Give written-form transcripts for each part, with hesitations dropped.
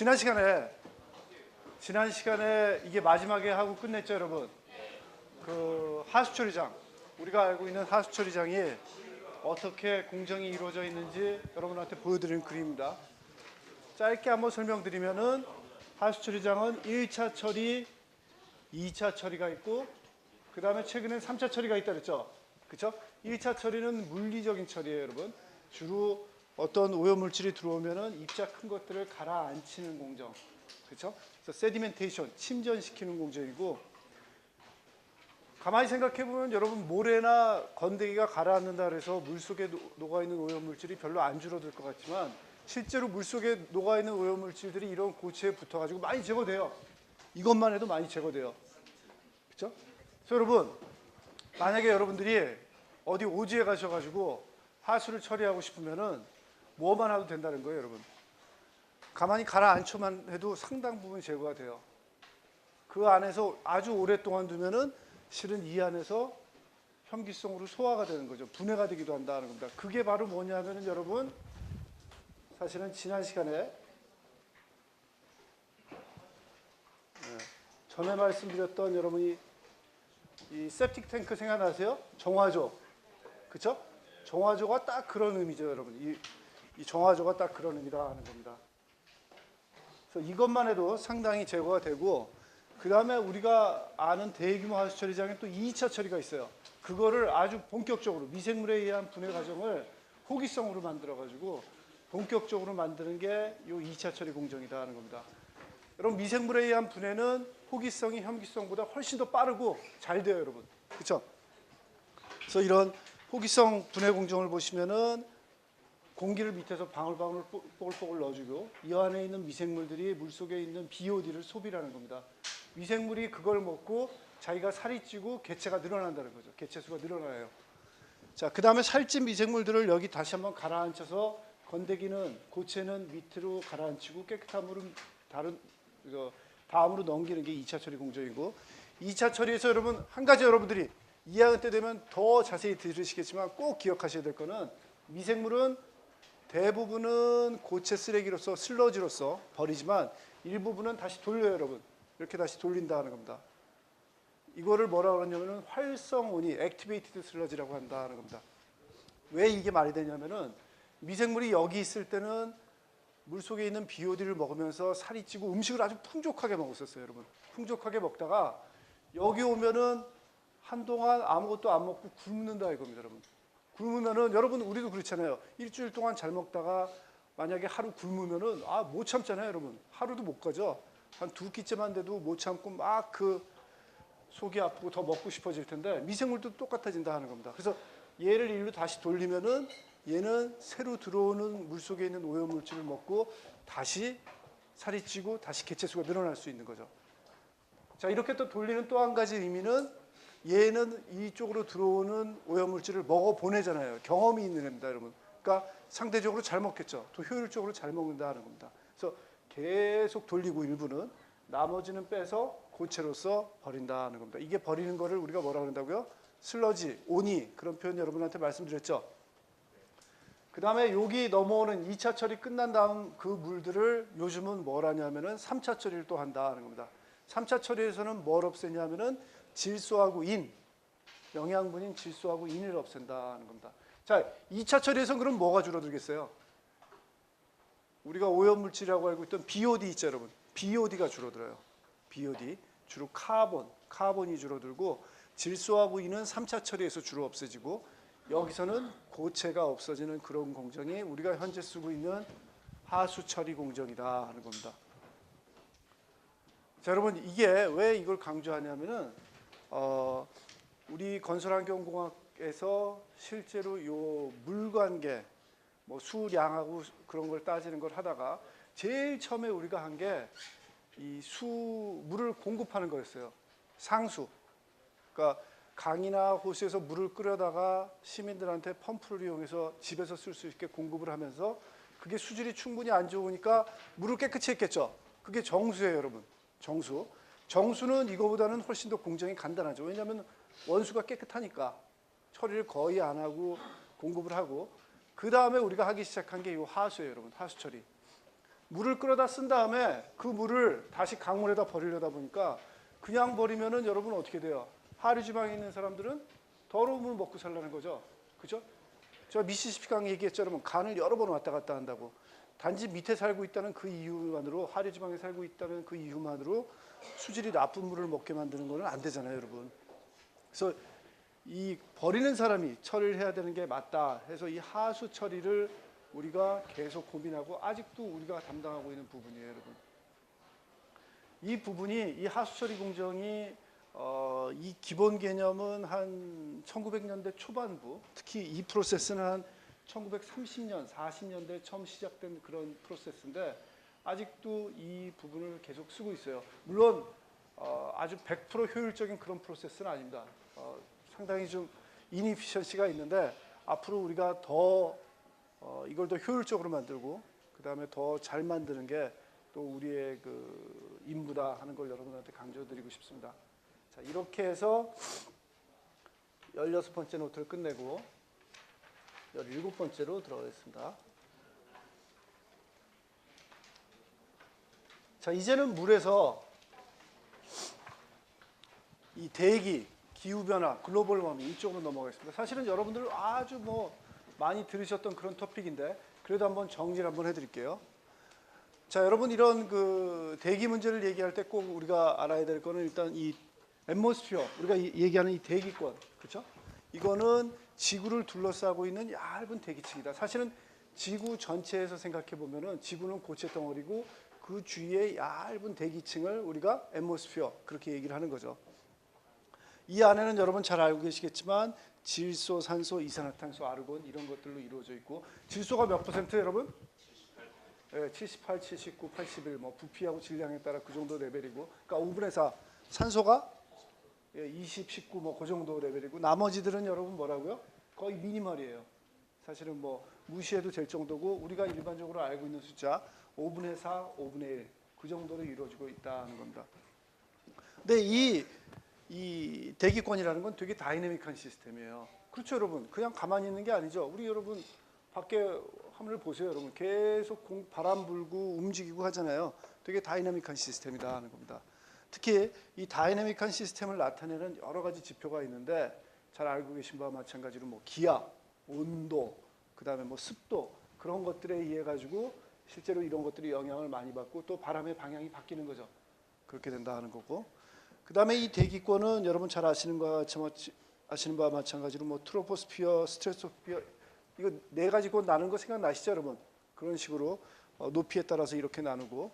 지난 시간에 이게 마지막에 하고 끝냈죠, 여러분. 그 하수처리장, 우리가 알고 있는 하수처리장이 어떻게 공정이 이루어져 있는지 여러분한테 보여드리는 그림입니다. 짧게 한번 설명드리면은 하수처리장은 1차 처리, 2차 처리가 있고 그 다음에 최근에 3차 처리가 있다 그랬죠. 그렇죠? 1차 처리는 물리적인 처리예요, 여러분. 주로 어떤 오염물질이 들어오면은 입자 큰 것들을 가라앉히는 공정. 그렇죠? 그래서 세디멘테이션, 침전시키는 공정이고, 가만히 생각해 보면 여러분 모래나 건더기가 가라앉는다 그래서 물속에 녹아 있는 오염물질이 별로 안 줄어들 것 같지만 실제로 물속에 녹아 있는 오염물질들이 이런 고체에 붙어 가지고 많이 제거돼요. 이것만 해도 많이 제거돼요. 그렇죠? 그래서 여러분, 만약에 여러분들이 어디 오지에 가셔 가지고 하수를 처리하고 싶으면은 뭐만 해도 된다는 거예요, 여러분. 가만히 가라앉혀만 해도 상당 부분 제거가 돼요. 그 안에서 아주 오랫동안 두면은 실은 이 안에서 혐기성으로 소화가 되는 거죠. 분해가 되기도 한다는 겁니다. 그게 바로 뭐냐면은 여러분, 사실은 지난 시간에 전에 말씀드렸던 여러분이 이 세프틱 탱크 생각나세요? 정화조. 그쵸? 정화조가 딱 그런 의미죠, 여러분. 이 정화조가 딱 그런 의미다 하는 겁니다. 그래서 이것만 해도 상당히 제거가 되고, 그 다음에 우리가 아는 대규모 하수 처리장에 또 2차 처리가 있어요. 그거를 아주 본격적으로 미생물에 의한 분해 과정을 호기성으로 만들어가지고 본격적으로 만드는 게 이 2차 처리 공정이다 하는 겁니다. 여러분, 미생물에 의한 분해는 호기성이 혐기성보다 훨씬 더 빠르고 잘 돼요, 여러분. 그렇죠? 그래서 이런 호기성 분해 공정을 보시면은 공기를 밑에서 방울방울 뽀글뽀글 넣어주고 이 안에 있는 미생물들이 물속에 있는 BOD를 소비하는 겁니다. 미생물이 그걸 먹고 자기가 살이 찌고 개체가 늘어난다는 거죠. 개체 수가 늘어나요. 자, 그 다음에 살찐 미생물들을 여기 다시 한번 가라앉혀서 건더기는 고체는 밑으로 가라앉히고 깨끗한 물은 다음으로 넘기는 게 2차 처리 공정이고, 2차 처리에서 여러분 한 가지 여러분들이 2학년 때 되면 더 자세히 들으시겠지만 꼭 기억하셔야 될 거는 미생물은 대부분은 고체 쓰레기로서 슬러지로서 버리지만 일부분은 다시 돌려요, 여러분. 이렇게 다시 돌린다는 겁니다. 이거를 뭐라고 그러냐면은 활성온이 액티베이티드 슬러지라고 한다는 겁니다. 왜 이게 말이 되냐면은 미생물이 여기 있을 때는 물속에 있는 BOD를 먹으면서 살이 찌고 음식을 아주 풍족하게 먹었었어요, 여러분. 풍족하게 먹다가 여기 오면은 한동안 아무것도 안 먹고 굶는다 이겁니다, 여러분. 굶으면은 여러분 우리도 그렇잖아요. 일주일 동안 잘 먹다가 만약에 하루 굶으면은 못 참잖아요, 여러분. 하루도 못 가죠. 한 두 끼째만 돼도 못 참고 막 그 속이 아프고 더 먹고 싶어질 텐데 미생물도 똑같아진다 하는 겁니다. 그래서 얘를 일로 다시 돌리면은 얘는 새로 들어오는 물속에 있는 오염물질을 먹고 다시 살이 찌고 다시 개체수가 늘어날 수 있는 거죠. 자, 이렇게 또 돌리는 또 한 가지 의미는 얘는 이쪽으로 들어오는 오염물질을 먹어 보내잖아요. 경험이 있는 애입니다, 여러분. 그러니까 상대적으로 잘 먹겠죠. 또 효율적으로 잘 먹는다는 겁니다. 그래서 계속 돌리고 일부는 나머지는 빼서 고체로서 버린다는 겁니다. 이게 버리는 거를 우리가 뭐라고 한다고요? 슬러지, 오니, 그런 표현 여러분한테 말씀드렸죠. 그 다음에 여기 넘어오는 2차 처리 끝난 다음 그 물들을 요즘은 뭘 하냐면은 3차 처리를 또 한다는 겁니다. 3차 처리에서는 뭘 없애냐면은 질소하고 인, 영양분인 질소하고 인을 없앤다는 겁니다. 자, 2차 처리에서는 그럼 뭐가 줄어들겠어요? 우리가 오염물질이라고 알고 있던 BOD 있죠, 여러분. BOD가 줄어들어요. BOD. 주로 카본이 줄어들고 질소하고 인은 3차 처리에서 주로 없어지고 여기서는 고체가 없어지는 그런 공정이 우리가 현재 쓰고 있는 하수 처리 공정이다 하는 겁니다. 자, 여러분 이게 왜 이걸 강조하냐면은 우리 건설환경공학에서 실제로 요 물관계 뭐 수량하고 그런 걸 따지는 걸 하다가 제일 처음에 우리가 한 게 이 물을 공급하는 거였어요. 상수. 그러니까 강이나 호수에서 물을 끓여다가 시민들한테 펌프를 이용해서 집에서 쓸 수 있게 공급을 하면서 그게 수질이 충분히 안 좋으니까 물을 깨끗이 했겠죠. 그게 정수예요, 여러분. 정수. 정수는 이거보다는 훨씬 더 공정이 간단하죠. 왜냐하면 원수가 깨끗하니까 처리를 거의 안 하고 공급을 하고, 그 다음에 우리가 하기 시작한 게 이 하수예요, 여러분. 하수 처리. 물을 끌어다 쓴 다음에 그 물을 다시 강물에다 버리려다 보니까 그냥 버리면은 여러분 어떻게 돼요? 하류 지방에 있는 사람들은 더러운 물 먹고 살라는 거죠. 그죠? 제가 미시시피 강 얘기했죠. 여러분 간을 여러 번 왔다 갔다 한다고. 단지 밑에 살고 있다는 그 이유만으로, 하류 지방에 살고 있다는 그 이유만으로 수질이 나쁜 물을 먹게 만드는 거는 안 되잖아요, 여러분. 그래서 이 버리는 사람이 처리를 해야 되는 게 맞다 해서 이 하수 처리를 우리가 계속 고민하고 아직도 우리가 담당하고 있는 부분이에요, 여러분. 이 부분이, 이 하수 처리 공정이 이 기본 개념은 한 1900년대 초반부, 특히 이 프로세스는 한 1930년, 40년대에 처음 시작된 그런 프로세스인데 아직도 이 부분을 계속 쓰고 있어요. 물론 아주 100% 효율적인 그런 프로세스는 아닙니다. 상당히 좀 이니피션시가 있는데 앞으로 우리가 더 이걸 더 효율적으로 만들고 그 다음에 더 잘 만드는 게 또 우리의 그 임무다 하는 걸 여러분한테 강조드리고 싶습니다. 자, 이렇게 해서 16번째 노트를 끝내고 17번째로 들어가겠습니다. 자, 이제는 물에서 이 대기, 기후변화, 글로벌 워밍 이쪽으로 넘어가겠습니다. 사실은 여러분들 아주 뭐 많이 들으셨던 그런 토픽인데 그래도 한번 정리를 한번 해드릴게요. 자, 여러분 이런 그 대기 문제를 얘기할 때 꼭 우리가 알아야 될 거는 일단 이 앰모스피어, 우리가 얘기하는 이 대기권, 그렇죠? 이거는 지구를 둘러싸고 있는 얇은 대기층이다. 사실은 지구 전체에서 생각해 보면은 지구는 고체 덩어리고 그 주위에 얇은 대기층을 우리가 앰모스피어 그렇게 얘기를 하는 거죠. 이 안에는 여러분 잘 알고 계시겠지만 질소, 산소, 이산화탄소, 아르곤 이런 것들로 이루어져 있고 질소가 몇 퍼센트 여러분? 78, 79, 81, 뭐 부피하고 질량에 따라 그 정도 레벨이고, 그러니까 5분의 4. 산소가 20, 19, 뭐 그 정도 레벨이고, 나머지들은 여러분 뭐라고요? 거의 미니멀이에요. 사실은 뭐 무시해도 될 정도고, 우리가 일반적으로 알고 있는 숫자 5분의 4, 5분의 1, 그 정도로 이루어지고 있다는 겁니다. 근데 이 대기권이라는 건 되게 다이내믹한 시스템이에요. 그렇죠, 여러분? 그냥 가만히 있는 게 아니죠. 우리 여러분 밖에 하늘을 보세요, 여러분. 계속 바람 불고 움직이고 하잖아요. 되게 다이내믹한 시스템이다 하는 겁니다. 특히 이 다이내믹한 시스템을 나타내는 여러 가지 지표가 있는데 잘 알고 계신 바와 마찬가지로 뭐 기압, 온도, 그다음에 뭐 습도 그런 것들에 의해 가지고 실제로 이런 것들이 영향을 많이 받고 또 바람의 방향이 바뀌는 거죠. 그렇게 된다 하는 거고. 그다음에 이 대기권은 여러분 잘 아시는 바와 마찬가지로 뭐 트로포스피어, 스트라토스피어 이거 네 가지 곧 나눈 거 생각나시죠, 여러분? 그런 식으로 높이에 따라서 이렇게 나누고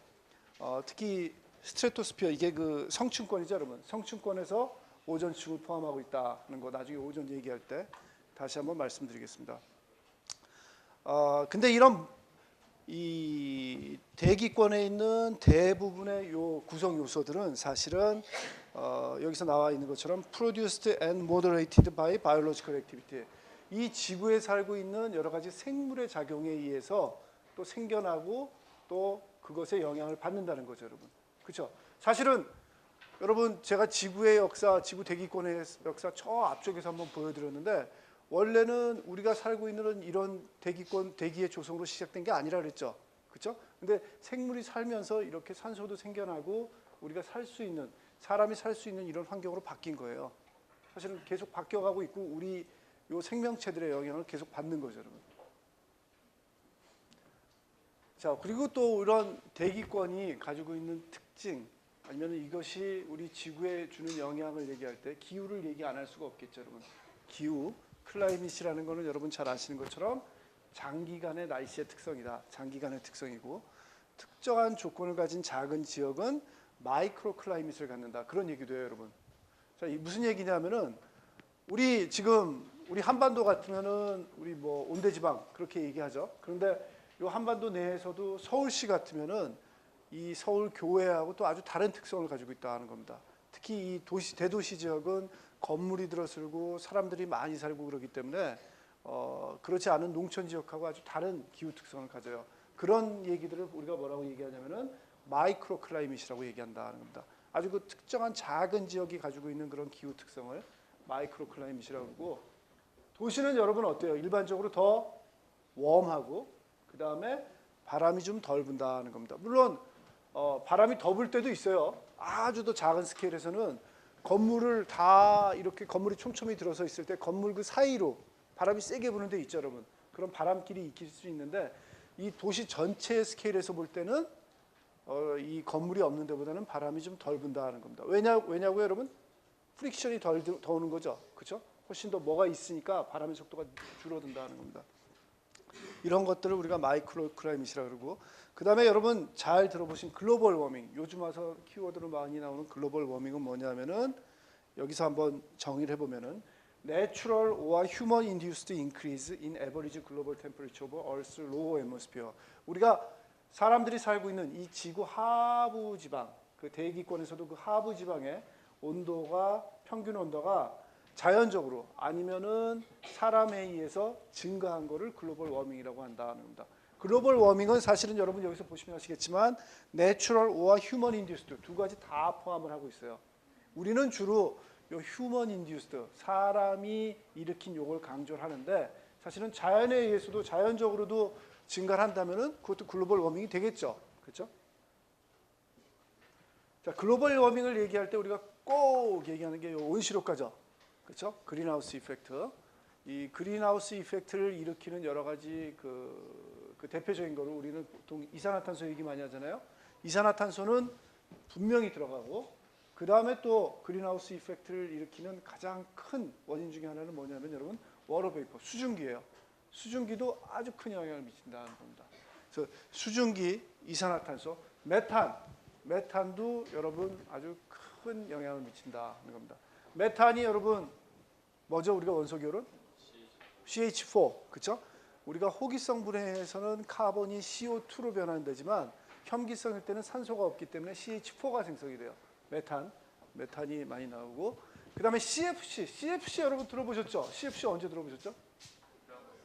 특히 스트라토스피어 이게 그 성층권이죠, 여러분. 성층권에서 오존층을 포함하고 있다는 거 나중에 오존 얘기할 때 다시 한번 말씀드리겠습니다. 근데 이런 이 대기권에 있는 대부분의 요 구성 요소들은 사실은 여기서 나와 있는 것처럼 produced and moderated by biological activity. 이 지구에 살고 있는 여러 가지 생물의 작용에 의해서 또 생겨나고 또 그것에 영향을 받는다는 거죠, 여러분. 그렇죠? 사실은 여러분 제가 지구의 역사, 지구 대기권의 역사 저 앞쪽에서 한번 보여드렸는데 원래는 우리가 살고 있는 이런 대기권, 대기의 조성으로 시작된 게 아니라 그랬죠. 그렇죠? 근데 생물이 살면서 이렇게 산소도 생겨나고 우리가 살 수 있는, 사람이 살 수 있는 이런 환경으로 바뀐 거예요. 사실은 계속 바뀌어가고 있고 우리 요 생명체들의 영향을 계속 받는 거죠, 여러분. 자, 그리고 또 이런 대기권이 가지고 있는 특징, 아니면 이것이 우리 지구에 주는 영향을 얘기할 때 기후를 얘기 안 할 수가 없겠죠, 여러분. 기후, 클라이밋이라는 거는 여러분 잘 아시는 것처럼 장기간의 날씨의 특성이다. 장기간의 특성이고 특정한 조건을 가진 작은 지역은 마이크로 클라이밋을 갖는다. 그런 얘기도 해요, 여러분. 자, 무슨 얘기냐면은 우리 지금 우리 한반도 같으면은 우리 뭐 온대지방 그렇게 얘기하죠. 그런데 이 한반도 내에서도 서울시 같으면은 이 서울 교외하고 또 아주 다른 특성을 가지고 있다는 겁니다. 특히 이 대도시 지역은 건물이 들어서고 사람들이 많이 살고 그러기 때문에 그렇지 않은 농촌 지역하고 아주 다른 기후 특성을 가져요. 그런 얘기들을 우리가 뭐라고 얘기하냐면은 마이크로 클라이밋이라고 얘기한다는 겁니다. 아주 그 특정한 작은 지역이 가지고 있는 그런 기후 특성을 마이크로 클라이밋이라고 하고, 도시는 여러분 어때요? 일반적으로 더 웜하고 그 다음에 바람이 좀 덜 분다는 겁니다. 물론 바람이 더 불 때도 있어요. 아주 더 작은 스케일에서는 건물을 다 이렇게 건물이 촘촘히 들어서 있을 때 건물 그 사이로 바람이 세게 부는 데 있죠, 여러분. 그런 바람길이 있을 수 있는데 이 도시 전체 스케일에서 볼 때는 이 건물이 없는 데보다는 바람이 좀 덜 분다는 겁니다. 왜냐고요, 여러분? 프릭션이 더 오는 거죠, 그렇죠? 훨씬 더 뭐가 있으니까 바람의 속도가 줄어든다는 겁니다. 이런 것들을 우리가 마이크로 클라이밋이라고 그러고, 그 다음에 여러분 잘 들어보신 글로벌 워밍, 요즘 와서 키워드로 많이 나오는 글로벌 워밍은 뭐냐면은 여기서 한번 정의를 해보면은 Natural or human-induced increase in average global temperature of Earth's lower atmosphere. 우리가 사람들이 살고 있는 이 지구 하부 지방, 그 대기권에서도 그 하부 지방의 온도가 평균 온도가 자연적으로 아니면은 사람에 의해서 증가한 거를 글로벌 워밍이라고 한다는 겁니다. 글로벌 워밍은 사실은 여러분 여기서 보시면 아시겠지만 내추럴 or 휴먼 인듀스드 두 가지 다 포함을 하고 있어요. 우리는 주로 요 휴먼 인듀스드 사람이 일으킨 요걸 강조를 하는데 사실은 자연에 의해서도 자연적으로도 증가를 한다면은 그것도 글로벌 워밍이 되겠죠. 그렇죠? 자, 글로벌 워밍을 얘기할 때 우리가 꼭 얘기하는 게 요 온실효과죠. 그렇죠? 그린하우스 이펙트. 이 그린하우스 이펙트를 일으키는 여러 가지 그 대표적인 거를 우리는 보통 이산화탄소 얘기 많이 하잖아요. 이산화탄소는 분명히 들어가고 그 다음에 또 그린하우스 이펙트를 일으키는 가장 큰 원인 중에 하나는 뭐냐면 여러분 워터 베이퍼, 수증기예요. 수증기도 아주 큰 영향을 미친다는 겁니다. 그래서 수증기, 이산화탄소, 메탄도 여러분 아주 큰 영향을 미친다는 겁니다. 메탄이 여러분 뭐죠? 우리가 원소기호는 CH4, 그렇죠? 우리가 호기성 분해에서는 카본이 CO2로 변환되지만 혐기성일 때는 산소가 없기 때문에 CH4가 생성이 돼요. 메탄이 많이 나오고 그 다음에 CFC 여러분 들어보셨죠? CFC 언제 들어보셨죠?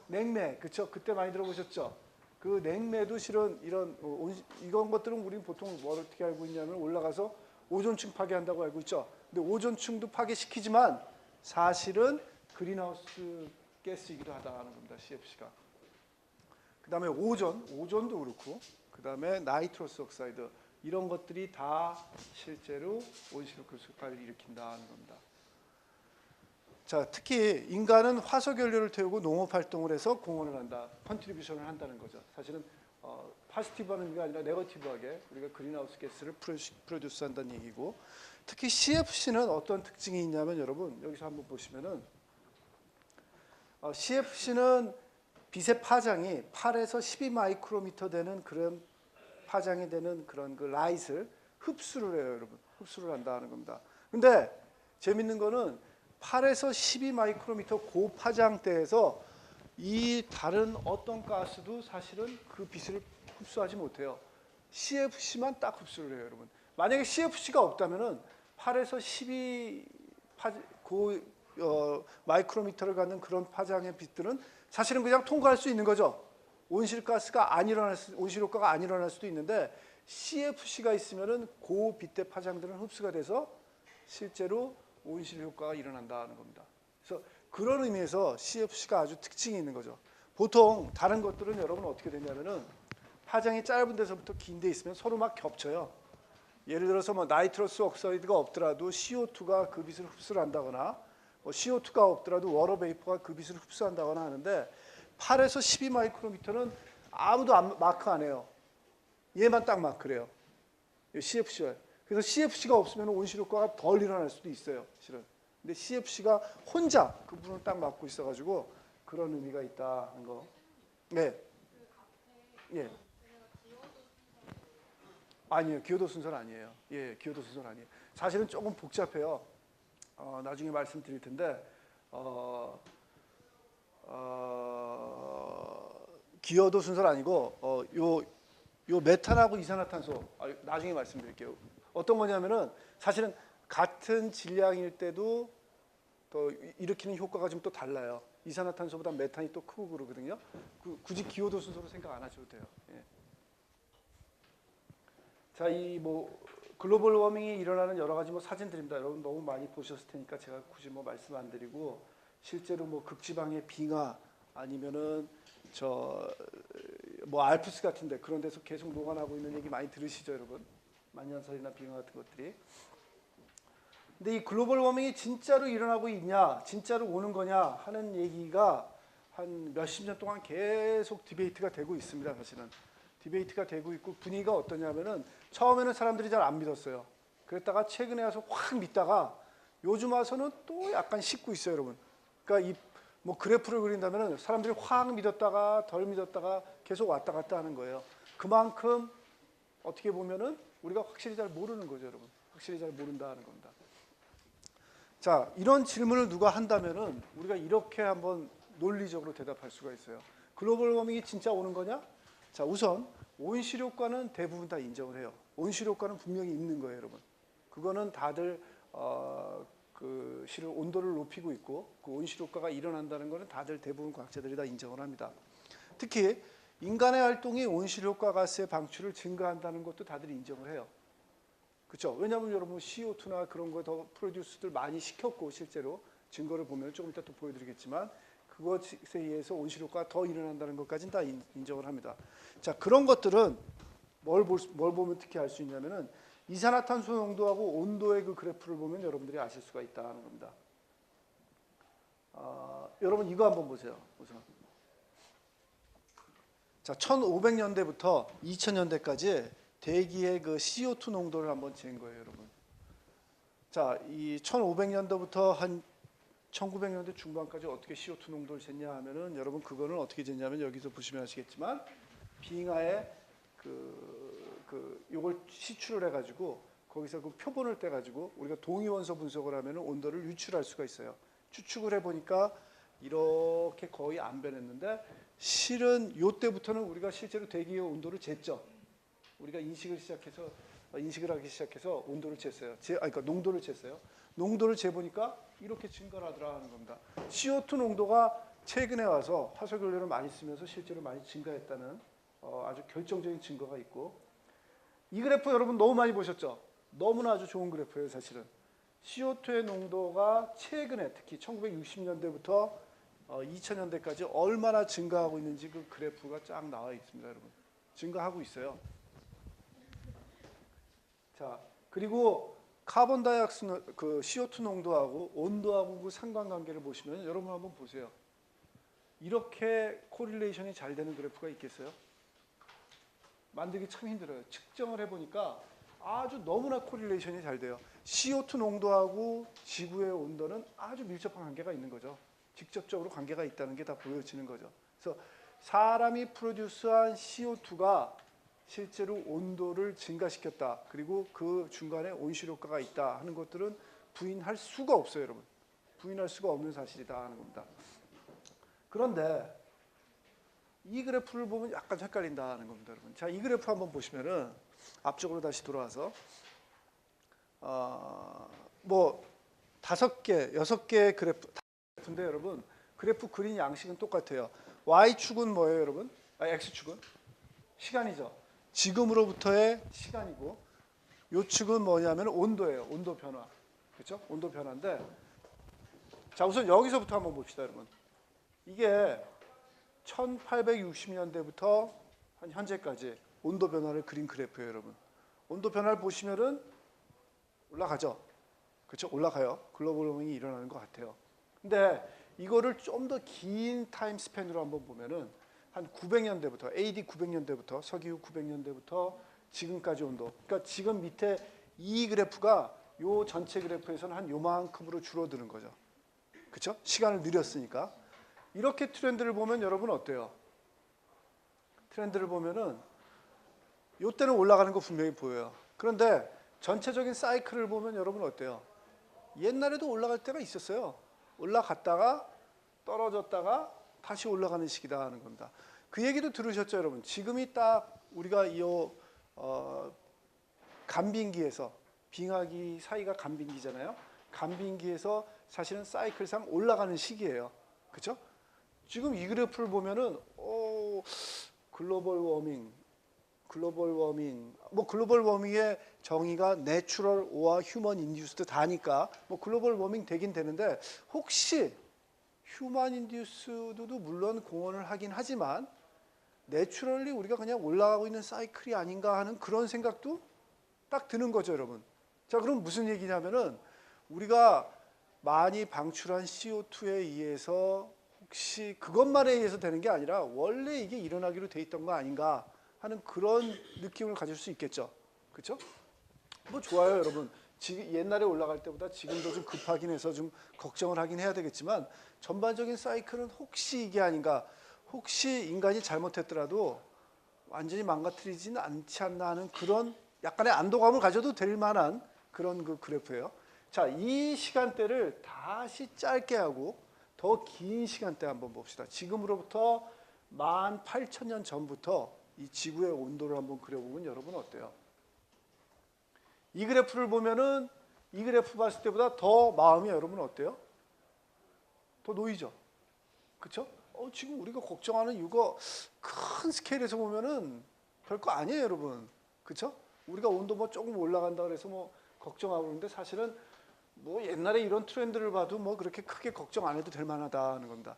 냉매, 그렇죠? 그때 많이 들어보셨죠? 그 냉매도 실은 이런 것들은 우리는 보통 뭘 어떻게 알고 있냐면 올라가서 오존층 파괴한다고 알고 있죠. 근데 오존층도 파괴시키지만 사실은 그린하우스 가스이기도 하다는 겁니다. CFC가. 그 다음에 오존도 그렇고 그 다음에 나이트러스 옥사이드 이런 것들이 다 실제로 온실가스를 일으킨다는 겁니다. 자, 특히 인간은 화석연료를 태우고 농업활동을 해서 공헌을 한다, 컨트리뷰션을 한다는 거죠. 사실은 파지티브한 의미가 아니라 네거티브하게 우리가 그린하우스 가스를 프로듀스한다는 얘기고, 특히 CFC는 어떤 특징이 있냐면 여러분 여기서 한번 보시면은 CFC는 빛의 파장이 8에서 12 마이크로미터 되는 그런 파장이 되는 그런 그 라이트를 흡수를 해요, 여러분. 흡수를 한다는 겁니다. 근데 재밌는 거는 8에서 12 마이크로미터 고파장대에서 이 다른 어떤 가스도 사실은 그 빛을 흡수하지 못해요. CFC만 딱 흡수를 해요, 여러분. 만약에 CFC가 없다면은 8에서 12 마이크로미터를 갖는 그런 파장의 빛들은 사실은 그냥 통과할 수 있는 거죠. 온실효과가 안 일어날 수도 있는데 CFC가 있으면은 고빛대 파장들은 흡수가 돼서 실제로 온실효과가 일어난다는 겁니다. 그래서 그런 의미에서 CFC가 아주 특징이 있는 거죠. 보통 다른 것들은 여러분 어떻게 되냐면은 파장이 짧은 데서부터 긴 데 있으면 서로 막 겹쳐요. 예를 들어서 뭐 나이트러스 옥사이드가 없더라도 CO2가 그 빛을 흡수를 한다거나 뭐 CO2가 없더라도 워터 베이퍼가 그 빛을 흡수한다거나 하는데 8에서 12 마이크로미터는 아무도 마크 안 해요. 얘만 딱 마크래요. CFC가. 그래서 CFC가 없으면 온실효과가 덜 일어날 수도 있어요, 실은. 근데 CFC가 혼자 그 부분을 딱 막고 있어가지고 그런 의미가 있다는 거. 네. 예. 아니에요. 기여도 순서는 아니에요. 예, 기여도 순서는 아니에요. 사실은 조금 복잡해요. 나중에 말씀드릴 텐데 기여도 순서는 아니고 요 메탄하고 이산화탄소 나중에 말씀드릴게요. 어떤 거냐면은 사실은 같은 질량일 때도 또 일으키는 효과가 좀 또 달라요. 이산화탄소보다 메탄이 또 크고 그러거든요. 굳이 기여도 순서로 생각 안 하셔도 돼요. 예. 자, 이 뭐 글로벌 워밍이 일어나는 여러 가지 뭐 사진들입니다. 여러분 너무 많이 보셨을 테니까 제가 굳이 뭐 말씀 안 드리고 실제로 뭐 극지방의 빙하 아니면은 저 뭐 알프스 같은데 그런 데서 계속 녹아나고 있는 얘기 많이 들으시죠, 여러분? 만년설이나 빙하 같은 것들이. 근데 이 글로벌 워밍이 진짜로 일어나고 있냐, 진짜로 오는 거냐 하는 얘기가 한 몇십 년 동안 계속 디베이트가 되고 있습니다. 사실은 디베이트가 되고 있고 분위기가 어떠냐면은 처음에는 사람들이 잘 안 믿었어요. 그랬다가 최근에 와서 확 믿다가 요즘 와서는 또 약간 식고 있어요, 여러분. 그러니까 이 뭐 그래프를 그린다면은 사람들이 확 믿었다가 덜 믿었다가 계속 왔다 갔다 하는 거예요. 그만큼 어떻게 보면은 우리가 확실히 잘 모르는 거죠, 여러분. 확실히 잘 모른다는 겁니다. 자, 이런 질문을 누가 한다면은 우리가 이렇게 한번 논리적으로 대답할 수가 있어요. 글로벌 워밍이 진짜 오는 거냐? 자, 우선 온실효과는 대부분 다 인정을 해요. 온실효과는 분명히 있는 거예요, 여러분. 그거는 다들 그 실은 온도를 높이고 있고 그 온실효과가 일어난다는 거는 다들 대부분 과학자들이 다 인정을 합니다. 특히 인간의 활동이 온실효과 가스의 방출을 증가한다는 것도 다들 인정을 해요. 그렇죠? 왜냐하면 여러분 CO2나 그런 거 더 프로듀스들 많이 시켰고 실제로 증거를 보면 조금 이따 또 보여드리겠지만 그것에 의해서 온실효과가 더 일어난다는 것까지는 다 인정을 합니다. 자, 그런 것들은 뭘 보면 특히 알 수 있냐면은 이산화탄소 농도하고 온도의 그 그래프를 보면 여러분들이 아실 수가 있다는 겁니다. 여러분 이거 한번 보세요. 우선. 자, 1500년대부터 2000년대까지 대기의 그 CO2 농도를 한번 잰 거예요, 여러분. 자, 이 1500년도부터 한 1900년대 중반까지 어떻게 CO2 농도를 쟀냐 하면은 여러분 그거는 어떻게 쟀냐면 여기서 보시면 아시겠지만 빙하에 요걸 시출을 해가지고 거기서 그 표본을 떼가지고 우리가 동위원소 분석을 하면은 온도를 유출할 수가 있어요. 추측을 해보니까 이렇게 거의 안 변했는데 실은 요때부터는 우리가 실제로 대기의 온도를 쟀죠. 우리가 인식을 하기 시작해서 온도를 쟀어요. 그러니까 농도를 쟀어요. 농도를 재보니까 이렇게 증가를 하더라 하는 겁니다. CO2 농도가 최근에 와서 화석연료를 많이 쓰면서 실제로 많이 증가했다는 아주 결정적인 증거가 있고 이 그래프 여러분 너무 많이 보셨죠? 너무나 아주 좋은 그래프예요, 사실은. CO2의 농도가 최근에 특히 1960년대부터 2000년대까지 얼마나 증가하고 있는지 그 그래프가 쫙 나와 있습니다, 여러분. 증가하고 있어요. 자, 그리고 카본 다이옥사이드 그 CO2 농도하고 온도하고 그 상관관계를 보시면 여러분 한번 보세요. 이렇게 코릴레이션이 잘 되는 그래프가 있겠어요? 만들기 참 힘들어요. 측정을 해보니까 아주 너무나 코릴레이션이 잘 돼요. CO2 농도하고 지구의 온도는 아주 밀접한 관계가 있는 거죠. 직접적으로 관계가 있다는 게 다 보여지는 거죠. 그래서 사람이 프로듀스한 CO2가 실제로 온도를 증가시켰다. 그리고 그 중간에 온실효과가 있다 하는 것들은 부인할 수가 없어요, 여러분. 부인할 수가 없는 사실이다 하는 겁니다. 그런데 이 그래프를 보면 약간 헷갈린다 하는 겁니다, 여러분. 자, 이 그래프 한번 보시면은 앞쪽으로 다시 돌아와서 뭐 5개, 6개의 그래프인데 여러분 그래프 그린 양식은 똑같아요. Y축은 뭐예요, 여러분? X축은 시간이죠. 지금으로부터의 시간이고 요 축은 뭐냐면 온도예요. 온도 변화. 그렇죠? 온도 변화인데 자, 우선 여기서부터 한번 봅시다, 여러분. 이게 1860년대부터 한 현재까지 온도 변화를 그린 그래프예요, 여러분. 온도 변화를 보시면은 올라가죠. 그렇죠? 올라가요. 글로벌 워밍이 일어나는 것 같아요. 근데 이거를 좀 더 긴 타임 스팬으로 한번 보면은 한 900년대부터 AD 900년대부터 서기후 900년대부터 지금까지 온도. 그러니까 지금 밑에 이 그래프가 요 전체 그래프에서는 한 요만큼으로 줄어드는 거죠. 그렇죠? 시간을 늘렸으니까. 이렇게 트렌드를 보면 여러분 어때요? 트렌드를 보면은 요때는 올라가는 거 분명히 보여요. 그런데 전체적인 사이클을 보면 여러분 어때요? 옛날에도 올라갈 때가 있었어요. 올라갔다가 떨어졌다가 다시 올라가는 시기다 하는 겁니다. 그 얘기도 들으셨죠, 여러분? 지금이 딱 우리가 이 간빙기에서 빙하기 사이가 간빙기잖아요. 간빙기에서 사실은 사이클상 올라가는 시기예요. 그렇죠? 지금 이 그래프를 보면은 글로벌 워밍, 뭐 글로벌 워밍의 정의가 내추럴 오어 휴먼 인듀스드 다니까 뭐 글로벌 워밍 되긴 되는데 혹시 휴먼 인듀스도 물론 공헌을 하긴 하지만 내추럴리 우리가 그냥 올라가고 있는 사이클이 아닌가 하는 그런 생각도 딱 드는 거죠, 여러분. 자, 그럼 무슨 얘기냐면은 우리가 많이 방출한 CO2에 의해서 혹시 그것만에 의해서 되는 게 아니라 원래 이게 일어나기로 돼 있던 거 아닌가 하는 그런 느낌을 가질 수 있겠죠. 그렇죠? 뭐 좋아요, 여러분. 지금 옛날에 올라갈 때보다 지금도 좀 급하긴 해서 좀 걱정을 하긴 해야 되겠지만 전반적인 사이클은 혹시 이게 아닌가, 혹시 인간이 잘못했더라도 완전히 망가뜨리지는 않지 않나 하는 그런 약간의 안도감을 가져도 될 만한 그런 그 그래프예요. 자, 이 시간대를 다시 짧게 하고 더 긴 시간대 한번 봅시다. 지금으로부터 18,000년 전부터 이 지구의 온도를 한번 그려보면 여러분 어때요? 이 그래프를 보면은 이 그래프 봤을 때보다 더 마음이 여러분 어때요? 더 놓이죠. 그렇죠? 지금 우리가 걱정하는 이거 큰 스케일에서 보면은 별거 아니에요, 여러분. 그렇죠? 우리가 온도 뭐 조금 올라간다 그래서 뭐 걱정하고 그러는데 사실은 뭐 옛날에 이런 트렌드를 봐도 뭐 그렇게 크게 걱정 안 해도 될 만하다는 겁니다.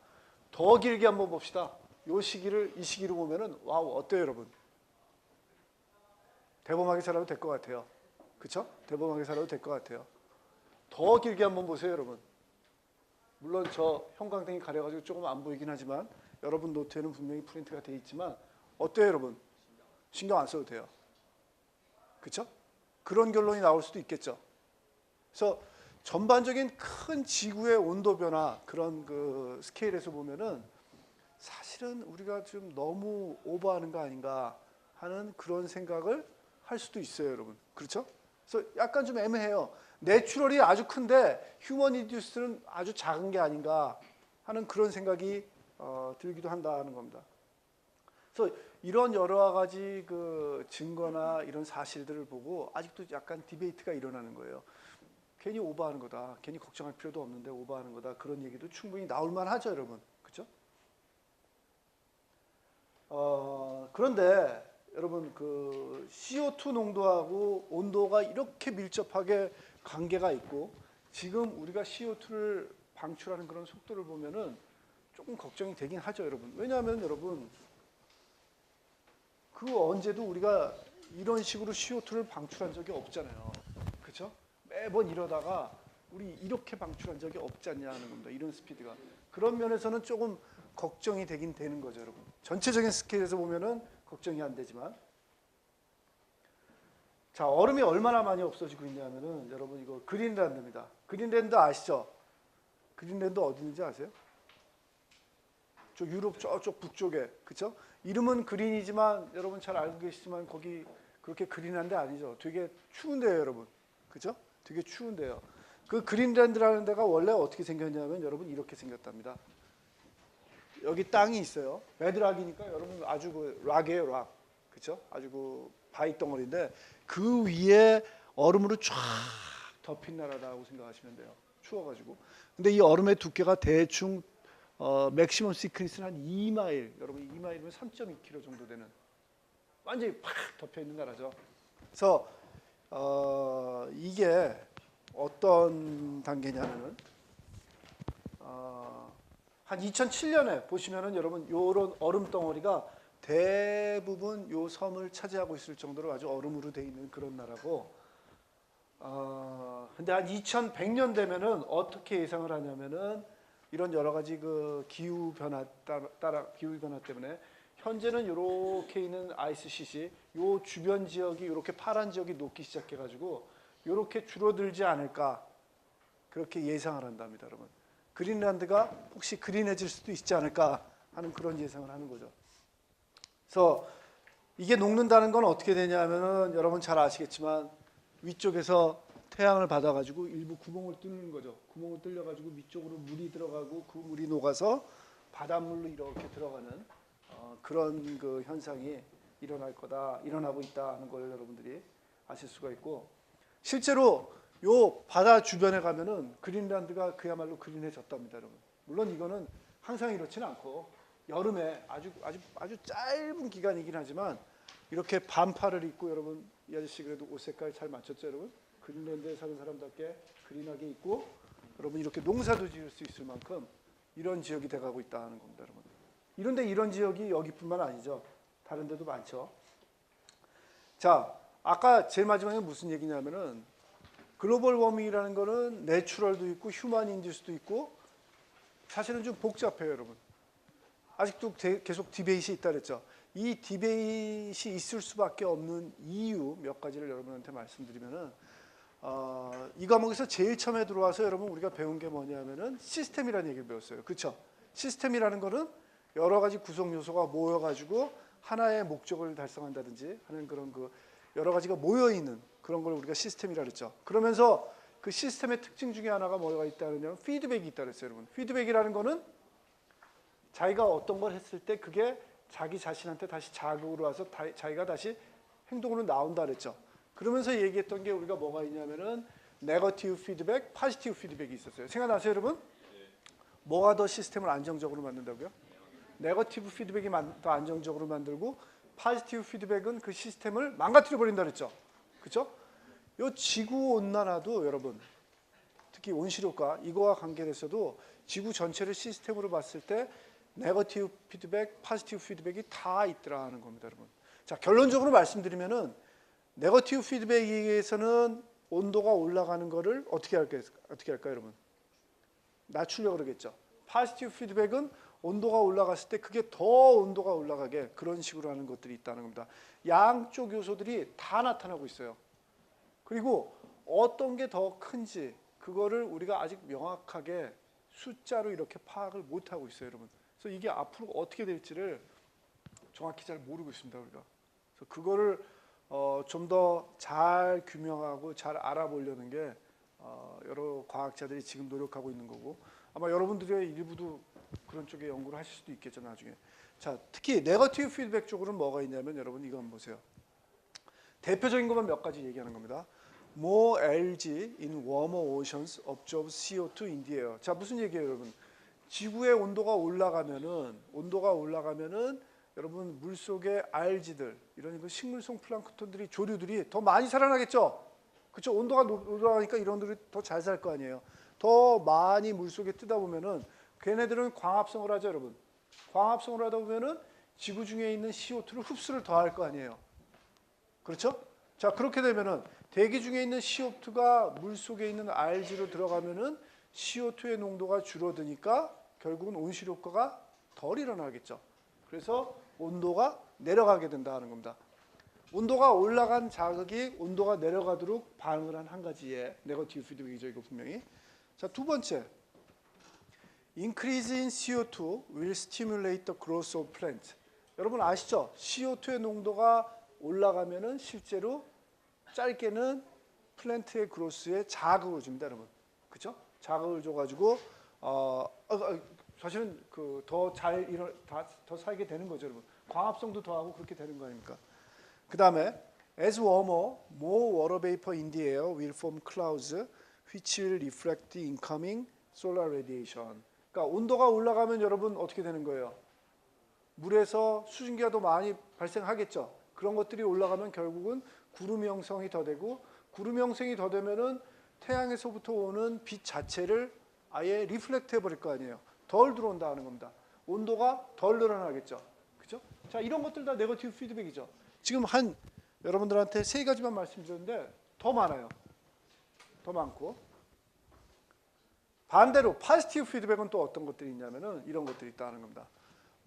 더 길게 한번 봅시다. 이 시기로 보면은 와우, 어때요, 여러분? 대범하게 살아도 될 것 같아요. 그렇죠? 대범하게 살아도 될 것 같아요. 더 길게 한번 보세요, 여러분. 물론 저 형광등이 가려가지고 조금 안 보이긴 하지만 여러분 노트에는 분명히 프린트가 돼 있지만 어때요, 여러분? 신경 안 써도 돼요. 그렇죠? 그런 결론이 나올 수도 있겠죠. 그래서 전반적인 큰 지구의 온도 변화 그런 그 스케일에서 보면은 사실은 우리가 좀 너무 오버하는 거 아닌가 하는 그런 생각을 할 수도 있어요, 여러분. 그렇죠? 그래서 약간 좀 애매해요. 내추럴이 아주 큰데 휴먼 인듀스는 아주 작은 게 아닌가 하는 그런 생각이 들기도 한다는 겁니다. 그래서 이런 여러 가지 그 증거나 이런 사실들을 보고 아직도 약간 디베이트가 일어나는 거예요. 괜히 오버하는 거다. 괜히 걱정할 필요도 없는데 오버하는 거다. 그런 얘기도 충분히 나올 만하죠, 여러분. 그렇죠? 그런데 여러분 그 CO2 농도하고 온도가 이렇게 밀접하게 관계가 있고 지금 우리가 CO2를 방출하는 그런 속도를 보면은 조금 걱정이 되긴 하죠, 여러분. 왜냐하면 여러분 그 언제도 우리가 이런 식으로 CO2를 방출한 적이 없잖아요. 그렇죠? 매번 이러다가 우리 이렇게 방출한 적이 없지 않냐는 겁니다. 이런 스피드가. 그런 면에서는 조금 걱정이 되긴 되는 거죠, 여러분. 전체적인 스케일에서 보면은 걱정이 안 되지만. 자, 얼음이 얼마나 많이 없어지고 있냐면은 여러분 이거 그린란드입니다. 그린란드 아시죠? 그린란드 어디 있는지 아세요? 저 유럽 저쪽 북쪽에. 그렇죠? 이름은 그린이지만 여러분 잘 알고 계시지만 거기 그렇게 그린한 데 아니죠. 되게 추운데요, 여러분. 그렇죠? 되게 추운데요. 그 그린란드라는 데가 원래 어떻게 생겼냐면 여러분 이렇게 생겼답니다. 여기 땅이 있어요. 베드락이니까 여러분 아주 그 락이에요, 락. 그렇죠? 아주 그 바위 덩어리인데 그 위에 얼음으로 쫙 덮인 나라라고 생각하시면 돼요. 추워가지고. 근데 이 얼음의 두께가 대충 맥시멈 시크니스는 한 2마일. 여러분 2마일이면 3.2km 정도 되는 완전히 팍 덮여 있는 나라죠. 그래서 이게 어떤 단계냐면은 한 2007년에 보시면은 여러분 요런 얼음 덩어리가 대부분 요 섬을 차지하고 있을 정도로 아주 얼음으로 돼 있는 그런 나라고. 근데 한 2100년 되면은 어떻게 예상을 하냐면은 이런 여러 가지 그 기후 변화 기후 변화 때문에 현재는 이렇게 있는 아이스 씻이 요 주변 지역이 이렇게 파란 지역이 녹기 시작해 가지고 이렇게 줄어들지 않을까 그렇게 예상을 한답니다, 여러분. 그린란드가 혹시 그린해질 수도 있지 않을까 하는 그런 예상을 하는 거죠. 그래서 이게 녹는다는 건 어떻게 되냐면은 여러분 잘 아시겠지만 위쪽에서 태양을 받아가지고 일부 구멍을 뚫는 거죠. 구멍을 뚫려가지고 위쪽으로 물이 들어가고 그 물이 녹아서 바닷물로 이렇게 들어가는 그런 그 현상이 일어날 거다, 일어나고 있다 하는 걸 여러분들이 아실 수가 있고 실제로 요 바다 주변에 가면은 그린란드가 그야말로 그린해졌답니다, 여러분. 물론 이거는 항상 이렇지는 않고 여름에 아주 짧은 기간이긴 하지만 이렇게 반팔을 입고 여러분 이 아저씨 그래도 옷 색깔 잘 맞췄죠, 여러분? 그린란드에 사는 사람답게 그린하게 입고 여러분 이렇게 농사도 지을 수 있을 만큼 이런 지역이 돼가고 있다는 겁니다, 여러분. 이런데 이런 지역이 여기뿐만 아니죠. 다른 데도 많죠. 자, 아까 제일 마지막에 무슨 얘기냐면은 글로벌 워밍이라는 거는 내추럴도 있고 휴먼 인듀스도 있고 사실은 좀 복잡해요, 여러분. 아직도 계속 디베이트이 있다 그랬죠. 이 디베이트이 있을 수밖에 없는 이유 몇 가지를 여러분한테 말씀드리면은 이 과목에서 제일 처음에 들어와서 여러분 우리가 배운 게 뭐냐면은 시스템이라는 얘기를 배웠어요. 그렇죠? 시스템이라는 거는 여러 가지 구성 요소가 모여 가지고 하나의 목적을 달성한다든지 하는 그런 그 여러 가지가 모여 있는 그런 걸 우리가 시스템이라 그랬죠. 그러면서 그 시스템의 특징 중에 하나가 뭐가 있다느냐면 피드백이 있다 그랬어요, 여러분. 피드백이라는 거는 자기가 어떤 걸 했을 때 그게 자기 자신한테 다시 자극으로 와서 자기가 다시 행동으로 나온다 그랬죠. 그러면서 얘기했던 게 우리가 뭐가 있냐면은 네거티브 피드백, 포지티브 피드백이 있었어요. 생각나세요, 여러분? 뭐가 더 시스템을 안정적으로 만든다고요? 네거티브 피드백이 더 안정적으로 만들고 포지티브 피드백은 그 시스템을 망가뜨려 버린다 그랬죠. 그렇죠? 요 지구 온난화도 여러분 특히 온실효과 이거와 관계돼서도 지구 전체를 시스템으로 봤을 때 네거티브 피드백, 포지티브 피드백이 다 있더라는 겁니다, 여러분. 자, 결론적으로 말씀드리면은 네거티브 피드백에서는 온도가 올라가는 거를 어떻게 할까요, 여러분? 낮추려고 그러겠죠. 포지티브 피드백은 온도가 올라갔을 때 그게 더 온도가 올라가게 그런 식으로 하는 것들이 있다는 겁니다. 양쪽 요소들이 다 나타나고 있어요. 그리고 어떤 게 더 큰지 그거를 우리가 아직 명확하게 숫자로 이렇게 파악을 못하고 있어요, 여러분. 그래서 이게 앞으로 어떻게 될지를 정확히 잘 모르고 있습니다, 우리가. 그래서 그거를 좀 더 잘 규명하고 잘 알아보려는 게 여러 과학자들이 지금 노력하고 있는 거고 아마 여러분들의 일부도 그런 쪽에 연구를 하실 수도 있겠죠, 나중에. 자, 특히 네거티브 피드백 쪽으로는 뭐가 있냐면 여러분 이거 한번 보세요. 대표적인 것만 몇 가지 얘기하는 겁니다. More algae in warmer oceans absorb CO2 in the air. 자, 무슨 얘기예요, 여러분? 지구의 온도가 올라가면은 여러분 물속의 알지들 이런 그 식물성 플랑크톤들이 조류들이 더 많이 살아나겠죠. 그렇죠? 온도가 올라가니까 이런 들이 더 잘 살 거 아니에요. 더 많이 물속에 뜨다 보면은 걔네들은 광합성을 하죠, 여러분. 광합성을 하다 보면은 지구 중에 있는 CO2를 흡수를 더 할 거 아니에요. 그렇죠? 자, 그렇게 되면은 대기 중에 있는 CO2가 물속에 있는 알지로 들어가면은 CO2의 농도가 줄어드니까 결국은 온실 효과가 덜 일어나겠죠. 그래서 온도가 내려가게 된다는 겁니다. 온도가 올라간 자극이 온도가 내려가도록 반응을 한 가지의 네거티브 피드백이죠, 이거 분명히. 자, 두 번째. Increase in CO2 will stimulate the growth of plant. 여러분 아시죠? CO2의 농도가 올라가면은 실제로 짧게는 플랜트의 그로스에 자극을 줍니다, 여러분. 그렇죠? 자극을 줘가지고 사실은 그 더 살게 되는 거죠, 여러분. 광합성도 더하고 그렇게 되는 거 아닙니까? 그 다음에 as warmer, more water vapor in the air will form clouds, which will reflect the incoming solar radiation. 그러니까 온도가 올라가면 여러분 어떻게 되는 거예요? 물에서 수증기가 더 많이 발생하겠죠. 그런 것들이 올라가면 결국은 구름 형성이 더 되고 구름 형성이 더 되면은 태양에서부터 오는 빛 자체를 아예 리플렉트 해버릴 거 아니에요. 덜 들어온다 하는 겁니다. 온도가 덜 늘어나겠죠. 그죠? 자, 이런 것들 다 네거티브 피드백이죠. 지금 여러분들한테 세 가지만 말씀드렸는데 더 많아요. 더 많고. 반대로 포지티브 피드백은 또 어떤 것들이 있냐면은 이런 것들이 있다는 겁니다.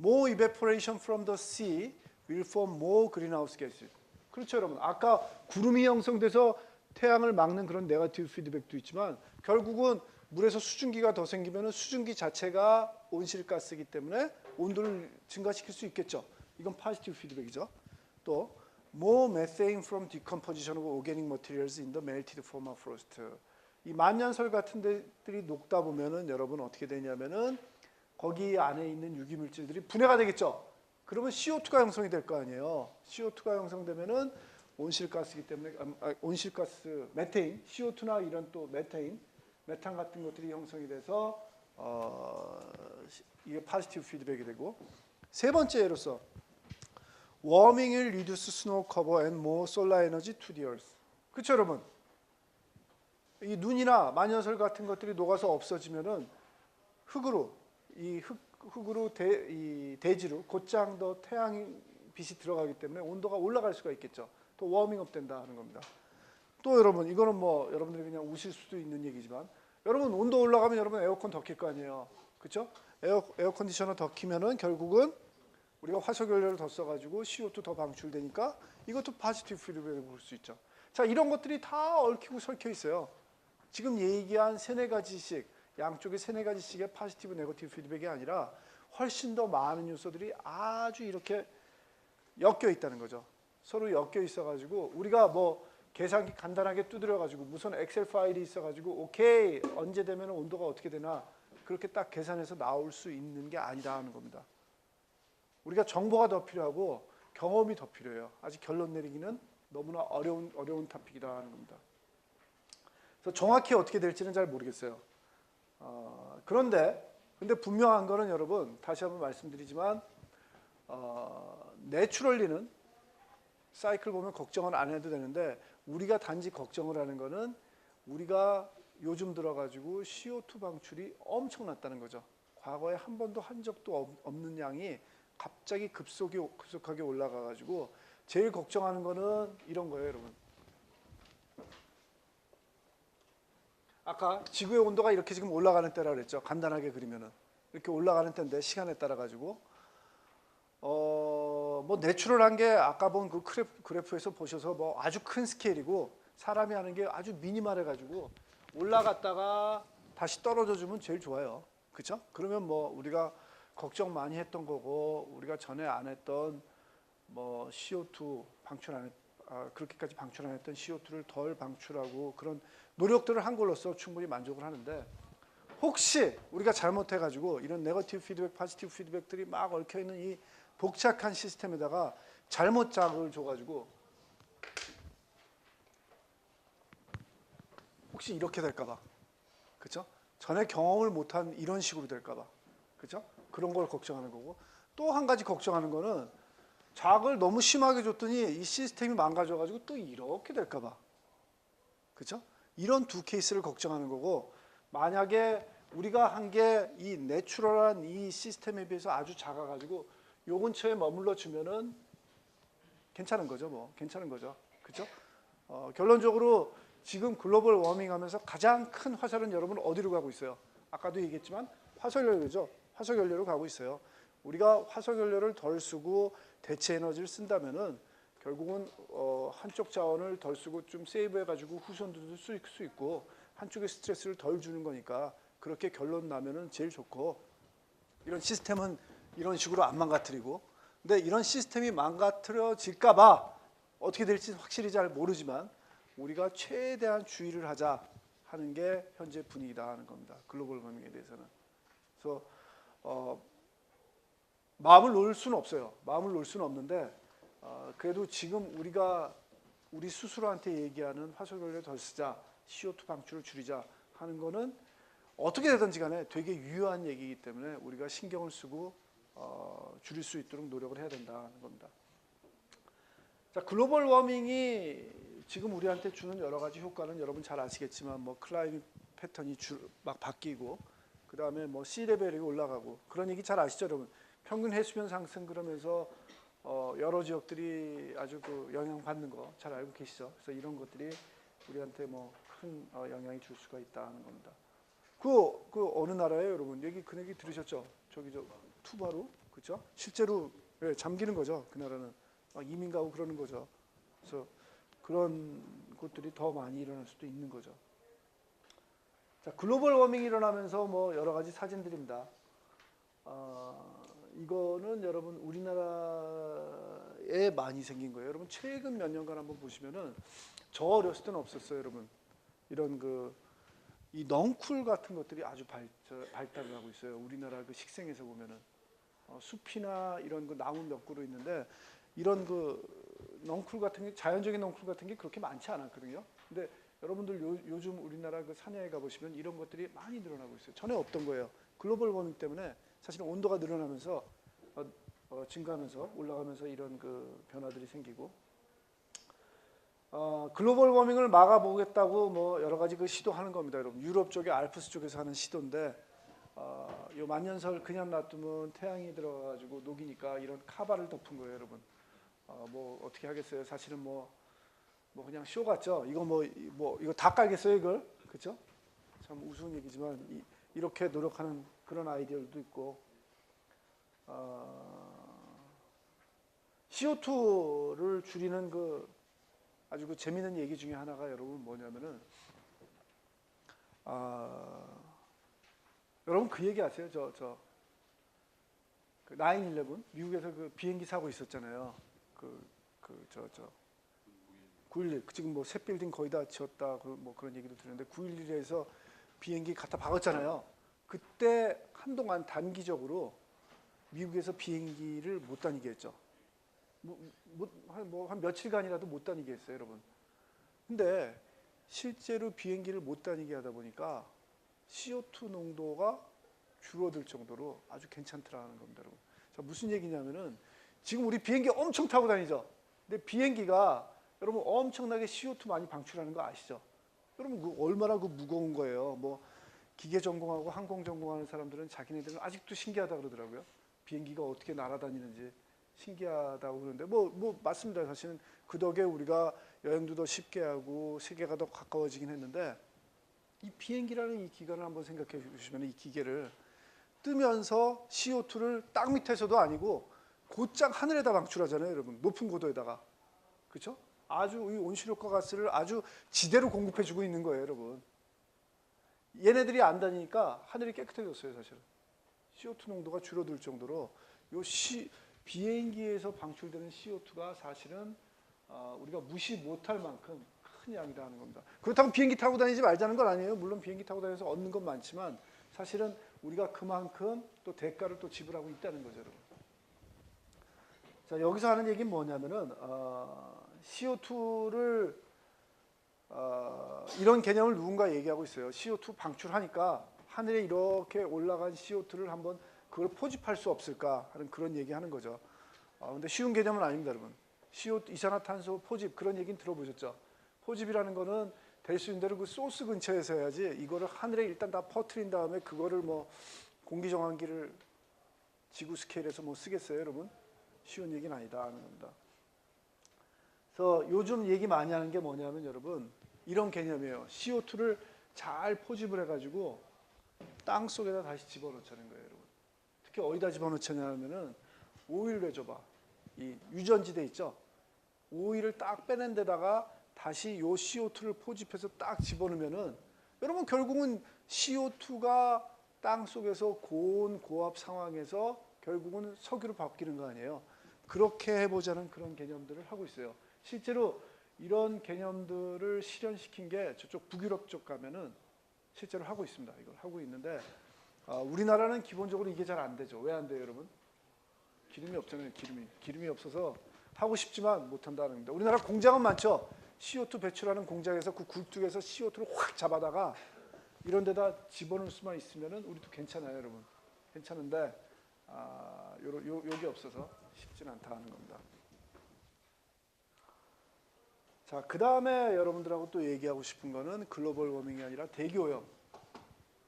More evaporation from the sea will form more greenhouse gases. 그렇죠, 여러분. 아까 구름이 형성돼서 태양을 막는 그런 네거티브 피드백도 있지만 결국은 물에서 수증기가 더 생기면 수증기 자체가 온실가스이기 때문에 온도를 증가시킬 수 있겠죠. 이건 포지티브 피드백이죠. 또 more methane from decomposition of organic materials in the melted permafrost. 이 만년설 같은 데들이 녹다 보면은 여러분 어떻게 되냐면은 거기 안에 있는 유기 물질들이 분해가 되겠죠. 그러면 CO2가 형성이 될 거 아니에요. CO2가 형성되면은 온실가스이기 때문에 온실가스, 메테인, CO2나 이런 또 메탄 같은 것들이 형성이 돼서 이게 포지티브 피드백이 되고 세 번째 예로서 warming will reduce snow cover and more solar energy to the earth. 그렇죠, 여러분? 이 눈이나 만년설 같은 것들이 녹아서 없어지면은 흙으로 이 흙으로 이 대지로 곧장 더 태양 빛이 들어가기 때문에 온도가 올라갈 수가 있겠죠. 또 워밍업 된다 하는 겁니다. 또 여러분 이거는 뭐 여러분들이 그냥 우실 수도 있는 얘기지만 여러분 온도 올라가면 여러분 에어컨 더 킬 거 아니에요. 그렇죠? 에어 컨디셔너 더 키면은 결국은 우리가 화석연료를 더 써가지고 CO2 더 방출되니까 이것도 포지티브 피드백을 볼 수 있죠. 자, 이런 것들이 다 얽히고 설켜 있어요. 지금 얘기한 세네 가지씩 양쪽에 세네 가지씩의 포지티브 네거티브 피드백이 아니라 훨씬 더 많은 요소들이 아주 이렇게 엮여 있다는 거죠. 서로 엮여 있어가지고 우리가 뭐 계산기 간단하게 두드려가지고 무슨 엑셀 파일이 있어가지고 오케이 언제 되면 온도가 어떻게 되나 그렇게 딱 계산해서 나올 수 있는 게 아니다 하는 겁니다. 우리가 정보가 더 필요하고 경험이 더 필요해요. 아직 결론 내리기는 너무나 어려운 토픽이다 하는 겁니다. 그래서 정확히 어떻게 될지는 잘 모르겠어요. 그런데 분명한 거는 여러분 다시 한번 말씀드리지만 내추럴리는 사이클 보면 걱정은 안 해도 되는데 우리가 단지 걱정을 하는 거는 우리가 요즘 들어가지고 CO2 방출이 엄청났다는 거죠. 과거에 한 번도 한 적도 없는 양이 갑자기 급속하게 올라가가지고 제일 걱정하는 거는 이런 거예요, 여러분. 아까 지구의 온도가 이렇게 지금 올라가는 때라 그랬죠. 간단하게 그리면은 이렇게 올라가는 때인데 시간에 따라 가지고 뭐 내추럴한 게 아까 본 그 그래프에서 보셔서 뭐 아주 큰 스케일이고 사람이 하는 게 아주 미니멀해 가지고 올라갔다가 다시 떨어져 주면 제일 좋아요. 그렇죠? 그러면 뭐 우리가 걱정 많이 했던 거고 우리가 전에 안 했던 뭐 CO2 방출 안 그렇게까지 방출 안 했던 CO2를 덜 방출하고 그런 노력들을 한 걸로써 충분히 만족을 하는데 혹시 우리가 잘못해 가지고 이런 네거티브 피드백, 포지티브 피드백들이 막 얽혀 있는 이 복잡한 시스템에다가 잘못 자극을 줘 가지고 혹시 이렇게 될까 봐. 그렇죠? 전에 경험을 못한 이런 식으로 될까 봐. 그렇죠? 그런 걸 걱정하는 거고 또 한 가지 걱정하는 거는 자극을 너무 심하게 줬더니 이 시스템이 망가져 가지고 또 이렇게 될까 봐. 그렇죠? 이런 두 케이스를 걱정하는 거고 만약에 우리가 한 게 이 내추럴한 이 시스템에 비해서 아주 작아 가지고 요 근처에 머물러 주면은 괜찮은 거죠, 뭐. 괜찮은 거죠. 그렇죠? 결론적으로 지금 글로벌 워밍 하면서 가장 큰 화살은 여러분 어디로 가고 있어요? 아까도 얘기했지만 화석연료죠. 화석연료로 가고 있어요. 우리가 화석연료를 덜 쓰고 대체 에너지를 쓴다면은 결국은 한쪽 자원을 덜 쓰고 좀 세이브해가지고 후손들도 쓸 수 있고 한쪽에 스트레스를 덜 주는 거니까 그렇게 결론 나면은 제일 좋고 이런 시스템은 이런 식으로 안 망가뜨리고 근데 이런 시스템이 망가뜨려질까봐 어떻게 될지 확실히 잘 모르지만 우리가 최대한 주의를 하자 하는 게 현재 분위기다 하는 겁니다. 글로벌 워밍에 대해서는. 그래서 마음을 놓을 수는 없어요. 마음을 놓을 수는 없는데 그래도 지금 우리 스스로한테 얘기하는 화석연료 덜 쓰자, CO2 방출을 줄이자 하는 거는 어떻게 되든지 간에 되게 유효한 얘기이기 때문에 우리가 신경을 쓰고 줄일 수 있도록 노력을 해야 된다는 겁니다. 자, 글로벌 워밍이 지금 우리한테 주는 여러 가지 효과는 여러분 잘 아시겠지만 뭐 클라이밋 패턴이 막 바뀌고 그 다음에 뭐 씨레벨이 올라가고 그런 얘기 잘 아시죠, 여러분? 평균 해수면 상승 그러면서 여러 지역들이 아주 그 영향 받는 거 잘 알고 계시죠? 그래서 이런 것들이 우리한테 뭐 큰 영향이 줄 수가 있다는 겁니다. 그 어느 나라예요, 여러분? 그 얘기 들으셨죠? 저기 투바루, 그렇죠? 실제로 잠기는 거죠. 그 나라는 막 이민 가고 그러는 거죠. 그래서 그런 것들이 더 많이 일어날 수도 있는 거죠. 자, 글로벌 워밍이 일어나면서 뭐 여러 가지 사진들입니다. 이거는 여러분 우리나라에 많이 생긴 거예요. 여러분 최근 몇 년간 한번 보시면은 저 어렸을 때는 없었어요, 여러분. 이런 이 넝쿨 같은 것들이 아주 발달을 하고 있어요. 우리나라 그 식생에서 보면은 숲이나 이런 그 나무 몇 그루 있는데 이런 그 넝쿨 같은 게 자연적인 넝쿨 같은 게 그렇게 많지 않았거든요. 근데 여러분들 요즘 우리나라 그 산야에 가 보시면 이런 것들이 많이 늘어나고 있어요. 전에 없던 거예요. 글로벌 워밍 때문에 사실은 온도가 늘어나면서 증가하면서 올라가면서 이런 그 변화들이 생기고 글로벌 워밍을 막아보겠다고 뭐 여러 가지 그 시도하는 겁니다, 여러분. 유럽 쪽에 알프스 쪽에서 하는 시도인데 요 만년설 그냥 놔두면 태양이 들어가지고 녹이니까 이런 카바를 덮은 거예요, 여러분. 뭐 어떻게 하겠어요? 사실은 뭐 그냥 쇼 같죠. 이거 이거 다 깔겠어요, 이걸, 그렇죠? 참 우스운 얘기지만 이렇게 노력하는 그런 아이디어도 있고, CO2를 줄이는 아주 재미있는 얘기 중에 하나가 여러분 뭐냐면은 여러분 그 얘기 아세요? 그 9/11 미국에서 그 비행기 사고 있었잖아요. 9.11 지금 뭐 새 빌딩 거의 다 지었다 뭐 그런 얘기도 들었는데 9.11에서 비행기 갖다 박았잖아요. 그때 한동안 단기적으로 미국에서 비행기를 못 다니게 했죠. 한 며칠간이라도 못 다니게 했어요, 여러분. 근데 실제로 비행기를 못 다니게 하다 보니까 CO2 농도가 줄어들 정도로 아주 괜찮더라는 겁니다, 여러분. 자, 무슨 얘기냐면은 지금 우리 비행기 엄청 타고 다니죠. 근데 비행기가 여러분 엄청나게 CO2 많이 방출하는 거 아시죠? 여러분 얼마나 무거운 거예요. 뭐 기계 전공하고 항공 전공하는 사람들은 자기네들은 아직도 신기하다 그러더라고요. 비행기가 어떻게 날아다니는지 신기하다고 그러는데 뭐 맞습니다. 사실은 그 덕에 우리가 여행도 더 쉽게 하고 세계가 더 가까워지긴 했는데 이 비행기라는 이 기관을 한번 생각해 주시면 이 기계를 뜨면서 CO2를 땅 밑에서도 아니고 곧장 하늘에다 방출하잖아요, 여러분. 높은 고도에다가. 그렇죠? 아주 이 온실효과 가스를 아주 지대로 공급해 주고 있는 거예요, 여러분. 얘네들이 안 다니니까 하늘이 깨끗해졌어요, 사실은. CO2 농도가 줄어들 정도로 비행기에서 방출되는 CO2가 사실은 우리가 무시 못할 만큼 큰 양이라는 겁니다. 그렇다고 비행기 타고 다니지 말자는 건 아니에요. 물론 비행기 타고 다녀서 얻는 건 많지만 사실은 우리가 그만큼 또 대가를 또 지불하고 있다는 거죠, 여러분. 자, 여기서 하는 얘기는 뭐냐면은 CO2를 이런 개념을 누군가 얘기하고 있어요. CO2 방출하니까 하늘에 이렇게 올라간 CO2를 한번 그걸 포집할 수 없을까 하는 그런 얘기하는 거죠. 근데 쉬운 개념은 아닙니다, 여러분. CO2 이산화탄소 포집 그런 얘기는 들어보셨죠? 포집이라는 거는 될 수 있는 대로 그 소스 근처에서 해야지 이거를 하늘에 일단 다 퍼뜨린 다음에 그거를 뭐 공기정환기를 지구 스케일에서 뭐 쓰겠어요, 여러분? 쉬운 얘기는 아니다 하는 겁니다. 그래서 요즘 얘기 많이 하는 게 뭐냐면 여러분 이런 개념이에요. CO2를 잘 포집을 해가지고 땅 속에다 다시 집어넣자는 거예요, 여러분. 특히 어디다 집어넣자냐면은 오일 레저바, 이 유전지대 있죠. 오일을 딱 빼낸 데다가 다시 요 CO2를 포집해서 딱 집어넣으면은 여러분 결국은 CO2가 땅 속에서 고온 고압 상황에서 결국은 석유로 바뀌는 거 아니에요. 그렇게 해보자는 그런 개념들을 하고 있어요. 실제로 이런 개념들을 실현시킨 게 저쪽 북유럽 쪽 가면은 실제로 하고 있습니다. 이걸 하고 있는데 우리나라는 기본적으로 이게 잘 안 되죠. 왜 안 돼요, 여러분? 기름이 없잖아요. 기름이 없어서 하고 싶지만 못한다는 겁니다. 우리나라 공장은 많죠. CO2 배출하는 공장에서 그 굴뚝에서 CO2를 확 잡아다가 이런 데다 집어넣을 수만 있으면은 우리도 괜찮아요, 여러분. 괜찮은데 여기 없어서 쉽지는 않다는 겁니다. 자, 그 다음에 여러분들하고 또 얘기하고 싶은 거는 글로벌 워밍이 아니라 대기오염.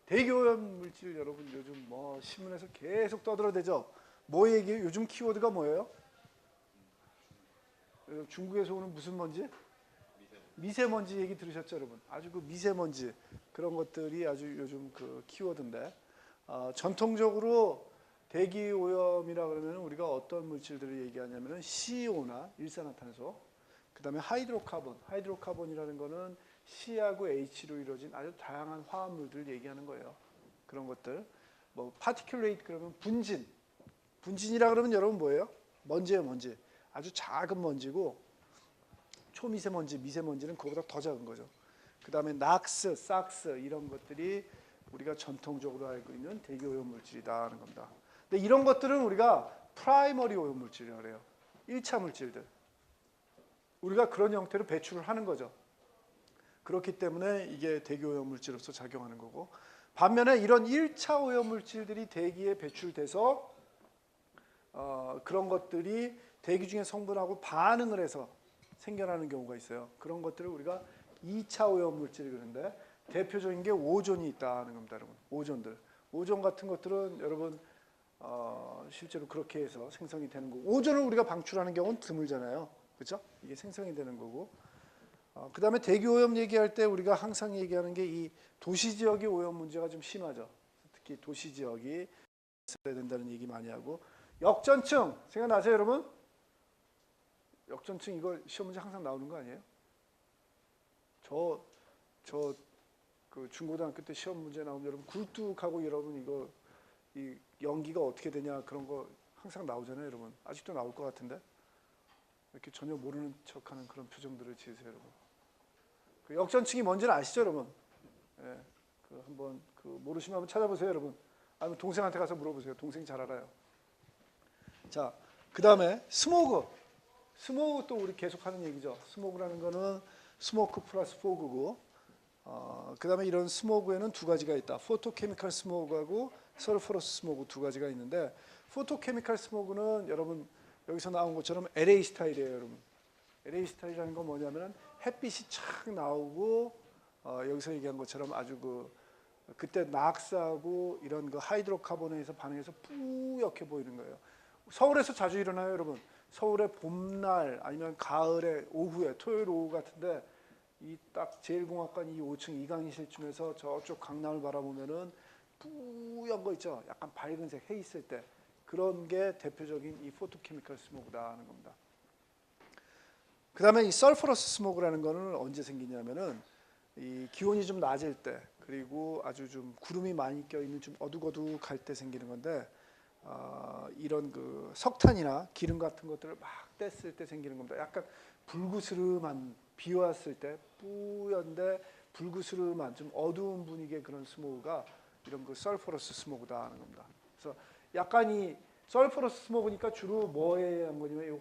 대기오염 물질 여러분 요즘 뭐 신문에서 계속 떠들어대죠. 뭐 얘기해요? 요즘 키워드가 뭐예요? 중국에서 오는 무슨 먼지? 미세먼지 얘기 들으셨죠, 여러분? 아주 그 미세먼지 그런 것들이 아주 요즘 그 키워드인데 전통적으로 대기 오염이라 그러면 우리가 어떤 물질들을 얘기하냐면은 CO나 일산화탄소, 그다음에 하이드로카본이라는 거는 C하고 H로 이루어진 아주 다양한 화합물들을 얘기하는 거예요. 그런 것들. 뭐 파티큘레이트 그러면 분진이라 그러면 여러분 뭐예요? 먼지예요, 먼지. 아주 작은 먼지고 초미세먼지, 미세먼지는 그거보다 더 작은 거죠. 그다음에 낙스, 삭스 이런 것들이 우리가 전통적으로 알고 있는 대기 오염 물질이다 하는 겁니다. 근데 이런 것들은 우리가 프라이머리 오염 물질이라고 해요. 1차 물질들. 우리가 그런 형태로 배출을 하는 거죠. 그렇기 때문에 이게 대기 오염 물질로서 작용하는 거고, 반면에 이런 1차 오염 물질들이 대기에 배출돼서 그런 것들이 대기 중에 성분하고 반응을 해서 생겨나는 경우가 있어요. 그런 것들을 우리가 2차 오염 물질이 그러는데 대표적인 게 오존이 있다는 겁니다, 여러분. 오존들. 오존 같은 것들은 여러분 실제로 그렇게 해서 생성이 되는 거고, 오존을 우리가 방출하는 경우는 드물잖아요. 그렇죠? 이게 생성이 되는 거고. 그다음에 대기 오염 얘기할 때 우리가 항상 얘기하는 게 이 도시 지역의 오염 문제가 좀 심하죠. 특히 도시 지역이 있어야 된다는 얘기 많이 하고, 역전층 생각나세요, 여러분? 역전층 이거 시험 문제 항상 나오는 거 아니에요? 저 그 중고등학교 때 시험 문제 나오면 여러분 굴뚝하고 여러분 이거 이 연기가 어떻게 되냐 그런 거 항상 나오잖아요, 여러분. 아직도 나올 것 같은데 이렇게 전혀 모르는 척하는 그런 표정들을 지으세요, 여러분. 그 역전층이 뭔지는 아시죠, 여러분? 예, 그 한번 그 모르시면 한번 찾아보세요, 여러분. 아니면 동생한테 가서 물어보세요. 동생 잘 알아요. 자, 그 다음에 스모그. 스모그 또 우리 계속 하는 얘기죠. 스모그라는 거는 스모크 플러스 포그고, 그 다음에 이런 스모그에는 두 가지가 있다. 포토케미컬 스모그하고 설퍼러스 스모그 두 가지가 있는데, 포토케미컬 스모그는 여러분 여기서 나온 것처럼 LA 스타일이에요, 여러분. LA 스타일이라는 건 뭐냐면 햇빛이 착 나오고, 여기서 얘기한 것처럼 아주 그때 낙스하고 이런 그 하이드로카본에서 반응해서 뿌옇게 보이는 거예요. 서울에서 자주 일어나요, 여러분. 서울의 봄날 아니면 가을에 오후에 토요일 오후 같은데 이 딱 제일공학관 이 5층 이강인실쯤에서 저쪽 강남을 바라보면은 뿌연 거 있죠. 약간 밝은색 해 있을 때 그런 게 대표적인 이 포토케미컬 스모그다 하는 겁니다. 그 다음에 이 설퍼러스 스모그라는 거는 언제 생기냐면은 이 기온이 좀 낮을 때, 그리고 아주 좀 구름이 많이 껴있는 좀 어둑어둑할 때 생기는 건데, 이런 그 석탄이나 기름 같은 것들을 막 뗐을 때 생기는 겁니다. 약간 불그스름한, 비 왔을 때 뿌연데 불그스름한 좀 어두운 분위기의 그런 스모그가 이런 그 설퍼러스 스모그다 하는 겁니다. 그래서 약간 이 설퍼러스 스모그니까 주로 뭐에 의한 거냐면 이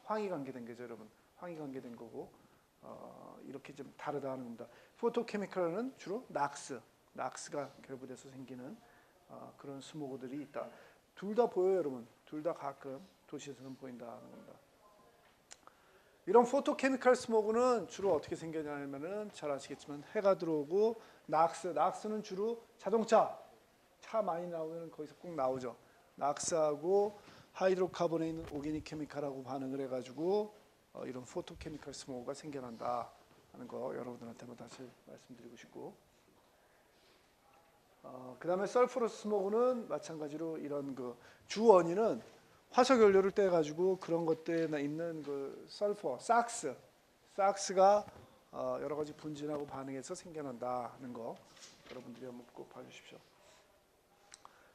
황이 관계된 거죠, 여러분. 황이 관계된 거고, 이렇게 좀 다르다 하는 겁니다. 포토케미컬은 주로 낙스가 결부돼서 생기는 그런 스모그들이 있다. 둘 다 보여요, 여러분. 둘 다 가끔 도시에서는 보인다 하는 겁니다. 이런 포토케미컬 스모그는 주로 어떻게 생겨냐면은 잘 아시겠지만 해가 들어오고, 낙스는 주로 자동차, 차 많이 나오면 거기서 꼭 나오죠. 낙스하고 하이드로카본에 있는 오게닉 케미칼하고 반응을 해가지고 이런 포토케미컬 스모그가 생겨난다 하는 거 여러분들한테만 다시 말씀드리고 싶고, 그 다음에 설퍼러스 스모그는 마찬가지로 이런 그 주 원인은 화석 연료를 떼 가지고 그런 것들에 있는 그 설퍼, 삭스가 여러 가지 분진하고 반응해서 생겨난다 하는 거 여러분들이 한번 꼭 봐주십시오.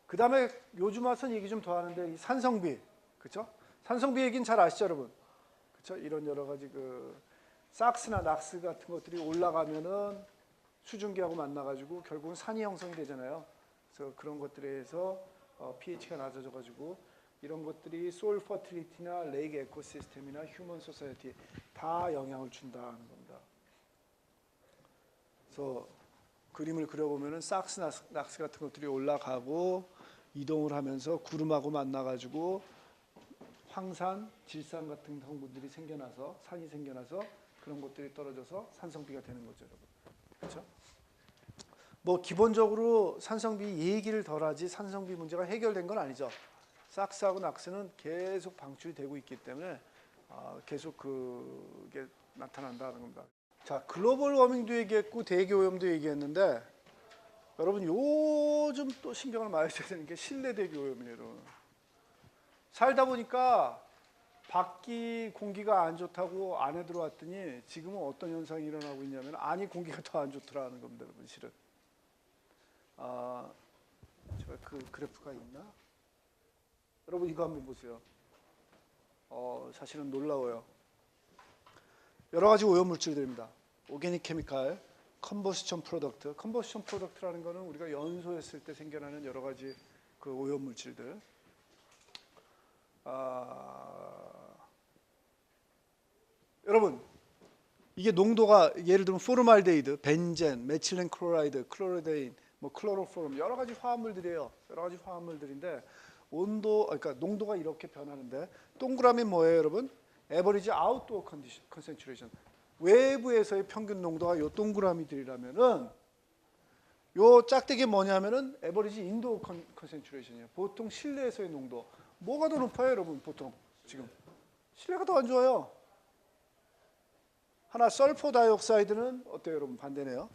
그 다음에 요즘 와서는 얘기 좀 더 하는데 이 산성비, 그렇죠? 산성비 얘기는 잘 아시죠, 여러분? 그렇죠? 이런 여러 가지 그 삭스나 낙스 같은 것들이 올라가면은 수증기하고 만나가지고 결국은 산이 형성이 되잖아요. 그래서 그런 것들에 의해서 pH가 낮아져가지고 이런 것들이 소일 퍼틸리티나 레이크 에코시스템이나 휴먼 소사이티 다 영향을 준다는 겁니다. 그래서 그림을 그려보면은 삭스, 낙스 같은 것들이 올라가고 이동을 하면서 구름하고 만나가지고 황산, 질산 같은 성분들이 생겨나서 산이 생겨나서 그런 것들이 떨어져서 산성비가 되는 거죠, 여러분. 그렇죠? 뭐 기본적으로 산성비 얘기를 덜하지 산성비 문제가 해결된 건 아니죠. 삭스하고 낙스는 계속 방출이 되고 있기 때문에 계속 그게 나타난다는 겁니다. 자, 글로벌 워밍도 얘기했고 대기 오염도 얘기했는데 여러분 요즘 또 신경을 많이 써야 되는 게 실내 대기 오염이에요, 여러분. 살다 보니까 밖이 공기가 안 좋다고 안에 들어왔더니 지금은 어떤 현상이 일어나고 있냐면 안이 공기가 더 안 좋더라는 겁니다, 여러분. 실은 제가 그 그래프가 있나? 여러분 이거 한번 보세요. 사실은 놀라워요. 여러 가지 오염 물질들입니다. 오게닉 케미칼, 컨버스천 프로덕트. 컨버스천 프로덕트라는 거는 우리가 연소했을 때 생겨나는 여러 가지 그 오염 물질들. 여러분 이게 농도가 예를 들면 포르말데히드, 벤젠, 메틸렌 클로라이드, 클로로데인, 뭐 클로로폼 여러 가지 화합물들이에요. 여러 가지 화합물들인데 그러니까 농도가 이렇게 변하는데 동그라미 뭐예요, 여러분? 에버리지 아웃도어 컨센트레이션. 외부에서의 평균 농도가 요 동그라미들이라면은 요 짝대기 뭐냐면은 에버리지 인도어 컨센트레이션이에요. 보통 실내에서의 농도. 뭐가 더 높아요, 여러분? 보통 지금 실내가 더 안 좋아요. 하나 설포 다이옥사이드는 어때요, 여러분? 반대네요.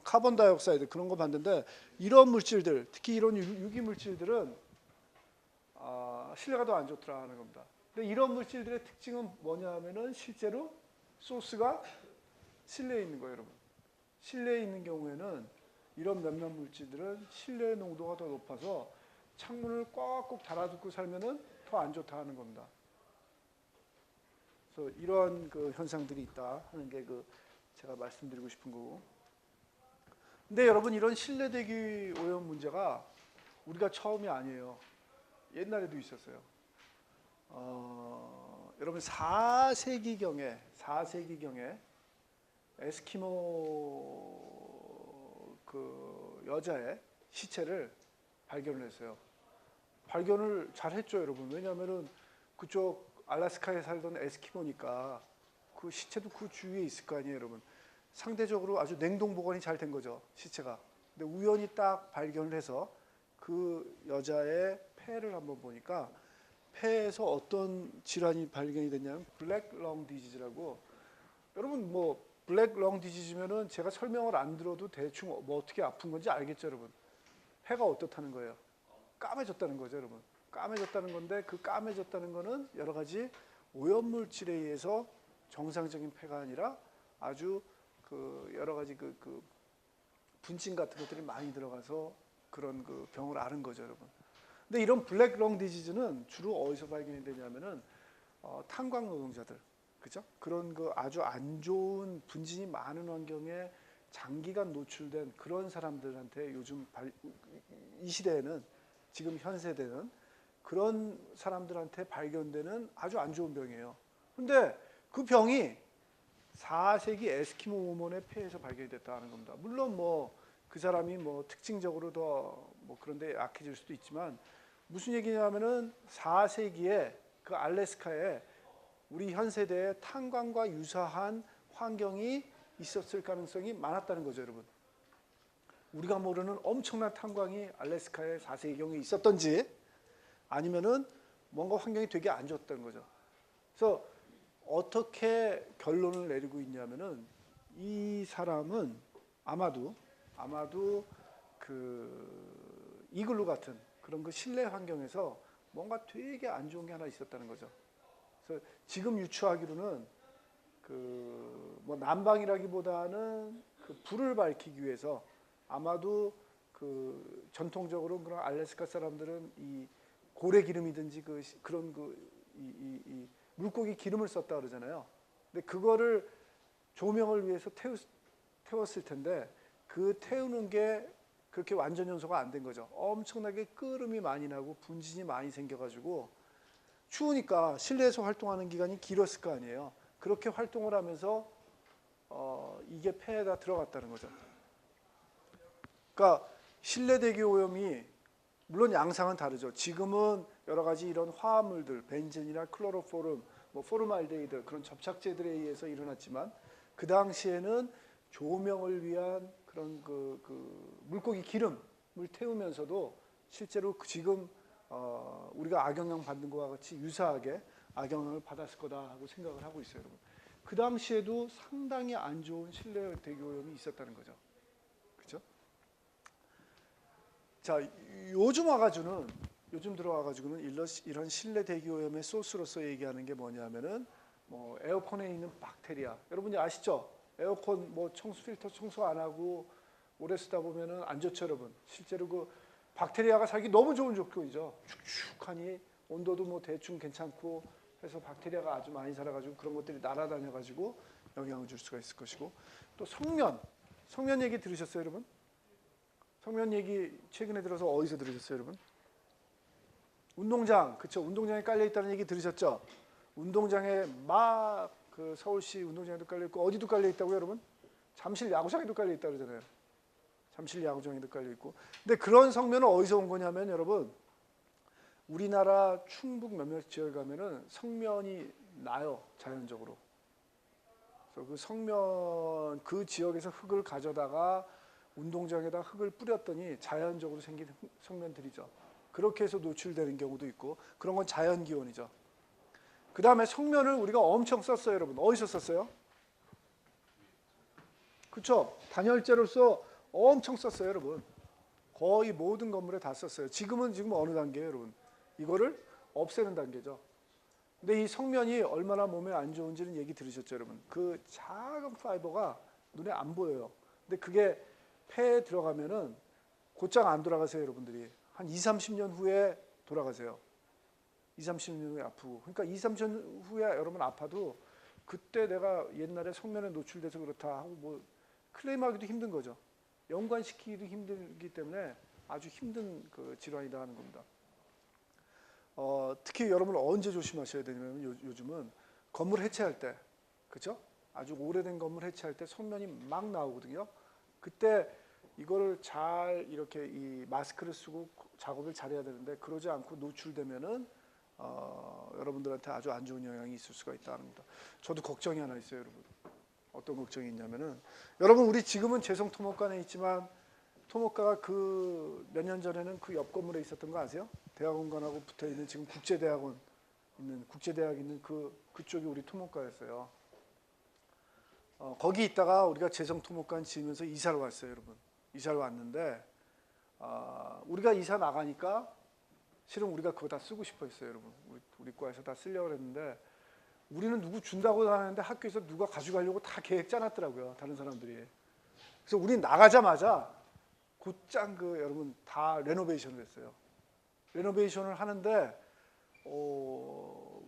카본 다이옥사이드 그런 거 봤는데 이런 물질들, 특히 이런 유기 물질들은 실내가 더 안 좋더라 하는 겁니다. 근데 이런 물질들의 특징은 뭐냐면은 실제로 소스가 실내에 있는 거예요, 여러분. 실내에 있는 경우에는 이런 몇몇 물질들은 실내 농도가 더 높아서 창문을 꽉꼭 달아두고 살면은 더 안 좋다 하는 겁니다. 그래서 이러한 그 현상들이 있다 하는 게 그 제가 말씀드리고 싶은 거고. 근데 여러분 이런 실내 대기 오염 문제가 우리가 처음이 아니에요. 옛날에도 있었어요. 여러분 4세기경에 에스키모 그 여자의 시체를 발견을 했어요. 발견을 잘 했죠, 여러분. 왜냐하면은 그쪽 알래스카에 살던 에스키모니까 그 시체도 그 주위에 있을 거 아니에요, 여러분. 상대적으로 아주 냉동 보관이 잘 된 거죠, 시체가. 근데 우연히 딱 발견을 해서 그 여자의 폐를 한번 보니까 폐에서 어떤 질환이 발견이 됐냐면 블랙 렁 디지즈라고. 여러분 뭐 블랙 렁 디지즈면은 제가 설명을 안 들어도 대충 뭐 어떻게 아픈 건지 알겠죠, 여러분. 폐가 어떻다는 거예요? 까매졌다는 거죠, 여러분. 까매졌다는 건데 그 까매졌다는 거는 여러 가지 오염물질에 의해서 정상적인 폐가 아니라 아주 그 여러 가지 그 분진 같은 것들이 많이 들어가서 그런 그 병을 앓은 거죠, 여러분. 근데 이런 블랙 렁 디지즈는 주로 어디서 발견이 되냐면은 탄광 노동자들, 그죠? 그런 그 아주 안 좋은 분진이 많은 환경에 장기간 노출된 그런 사람들한테 요즘 이 시대에는 지금 현 세대는 그런 사람들한테 발견되는 아주 안 좋은 병이에요. 근데 그 병이 4세기 에스키모 우먼의 폐에서 발견이 됐다는 겁니다. 물론 뭐 그 사람이 뭐 특징적으로 더 뭐 그런데 약해질 수도 있지만 무슨 얘기냐면은 4세기에 그 알래스카에 우리 현 세대의 탄광과 유사한 환경이 있었을 가능성이 많았다는 거죠, 여러분. 우리가 모르는 엄청난 탄광이 알래스카에 4세기경에 있었던지 아니면은 뭔가 환경이 되게 안 좋았다는 거죠. 그래서 어떻게 결론을 내리고 있냐면은 이 사람은 아마도 그 이글루 같은 그런 그 실내 환경에서 뭔가 되게 안 좋은 게 하나 있었다는 거죠. 그래서 지금 유추하기로는 그 뭐 난방이라기보다는 그 불을 밝히기 위해서 아마도 그 전통적으로 그런 알래스카 사람들은 이 고래 기름이든지 그런 이 물고기 기름을 썼다 그러잖아요. 근데 그거를 조명을 위해서 태웠을 텐데 그 태우는 게 그렇게 완전 연소가 안 된 거죠. 엄청나게 끓음이 많이 나고 분진이 많이 생겨가지고 추우니까 실내에서 활동하는 기간이 길었을 거 아니에요. 그렇게 활동을 하면서 이게 폐에다 들어갔다는 거죠. 그러니까 실내 대기 오염이 물론 양상은 다르죠. 지금은 여러 가지 이런 화합물들, 벤젠이나 클로로포름, 뭐 포르말데히드 그런 접착제들에 의해서 일어났지만 그 당시에는 조명을 위한 그런 그 물고기 기름을 태우면서도 실제로 지금 우리가 악영향 받는 것과 같이 유사하게 악영향을 받았을 거다 하고 생각을 하고 있어요, 여러분. 그 당시에도 상당히 안 좋은 실내 대기 오염이 있었다는 거죠. 그렇죠? 자, 요즘 들어와가지고는 이런 실내 대기 오염의 소스로서 얘기하는 게 뭐냐면은 뭐 에어컨에 있는 박테리아. 여러분이 아시죠? 에어컨 뭐 필터 청소 안 하고 오래 쓰다 보면은 안 좋죠, 여러분. 실제로 그 박테리아가 살기 너무 좋은 조건이죠. 축축하니 온도도 뭐 대충 괜찮고 해서 박테리아가 아주 많이 살아가지고 그런 것들이 날아다녀가지고 영향을 줄 수가 있을 것이고 또 성면 얘기 들으셨어요, 여러분? 성면 얘기 최근에 들어서 어디서 들으셨어요, 여러분? 운동장, 그쵸? 운동장에 깔려 있다는 얘기 들으셨죠? 운동장에 막 그 서울시 운동장에도 깔려 있고 어디도 깔려 있다고요, 여러분? 잠실 야구장에도 깔려 있다 그러잖아요. 잠실 야구장에도 깔려 있고. 근데 그런 성면은 어디서 온 거냐면 여러분, 우리나라 충북 몇몇 지역에 가면은 성면이 나요, 자연적으로. 그래서 그 성면 그 지역에서 흙을 가져다가 운동장에다 흙을 뿌렸더니 자연적으로 생긴 성면들이죠. 그렇게 해서 노출되는 경우도 있고 그런 건 자연 기온이죠. 그 다음에 성면을 우리가 엄청 썼어요, 여러분. 어디서 썼어요? 그렇죠? 단열재로서 엄청 썼어요, 여러분. 거의 모든 건물에 다 썼어요. 지금 어느 단계예요, 여러분? 이거를 없애는 단계죠. 근데 이 성면이 얼마나 몸에 안 좋은지는 얘기 들으셨죠, 여러분? 그 작은 파이버가 눈에 안 보여요. 근데 그게 폐에 들어가면은 곧장 안 돌아가세요, 여러분들이. 한 2, 30년 후에 돌아가세요. 2, 30년 후에 아프고. 그러니까 2, 30년 후에 여러분 아파도 그때 내가 옛날에 성면에 노출돼서 그렇다 하고 뭐 클레임하기도 힘든 거죠. 연관시키기도 힘들기 때문에 아주 힘든 그 질환이다 하는 겁니다. 특히 여러분 언제 조심하셔야 되냐면 요즘은 건물 해체할 때, 그렇죠? 아주 오래된 건물 해체할 때 성면이 막 나오거든요. 그때 이거를 잘 이렇게 이 마스크를 쓰고 작업을 잘해야 되는데 그러지 않고 노출되면은 여러분들한테 아주 안 좋은 영향이 있을 수가 있다는 겁니다. 저도 걱정이 하나 있어요, 여러분. 어떤 걱정이 있냐면은 여러분 우리 지금은 재성토목관에 있지만 토목과가 그 몇 년 전에는 그 옆 건물에 있었던 거 아세요? 대학원관하고 붙어 있는 지금 국제대학원 있는 국제대학 있는 그쪽이 우리 토목과였어요. 거기 있다가 우리가 재성토목관 지으면서 이사를 왔어요, 여러분. 이사를 왔는데 우리가 이사 나가니까 실은 우리가 그거 다 쓰고 싶어 했어요, 여러분. 우리 과에서 다 쓰려고 했는데 우리는 누구 준다고 하는데 학교에서 누가 가져가려고 다 계획 짜놨더라고요, 다른 사람들이. 그래서 우리 나가자마자 곧장 여러분 다 레노베이션을 했어요. 레노베이션을 하는데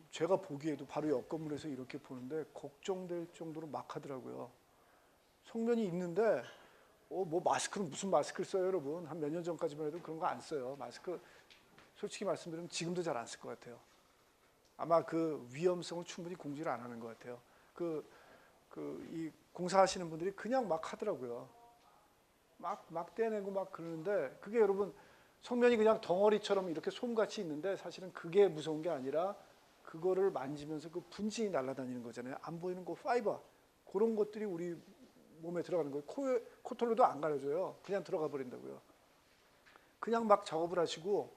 제가 보기에도 바로 옆 건물에서 이렇게 보는데 걱정될 정도로 막 하더라고요. 성면이 있는데 뭐 마스크는 무슨 마스크를 써요, 여러분? 한 몇 년 전까지만 해도 그런 거 안 써요. 마스크 솔직히 말씀드리면 지금도 잘 안 쓸 것 같아요. 아마 그 위험성을 충분히 공지를 안 하는 것 같아요. 이 공사하시는 분들이 그냥 막 하더라고요. 막 떼내고 막 그러는데 그게 여러분 성면이 그냥 덩어리처럼 이렇게 솜같이 있는데 사실은 그게 무서운 게 아니라 그거를 만지면서 그 분진이 날아다니는 거잖아요. 안 보이는 그 파이버 그런 것들이 우리 몸에 들어가는 거예요. 코털로도 안 가려져요. 그냥 들어가 버린다고요. 그냥 막 작업을 하시고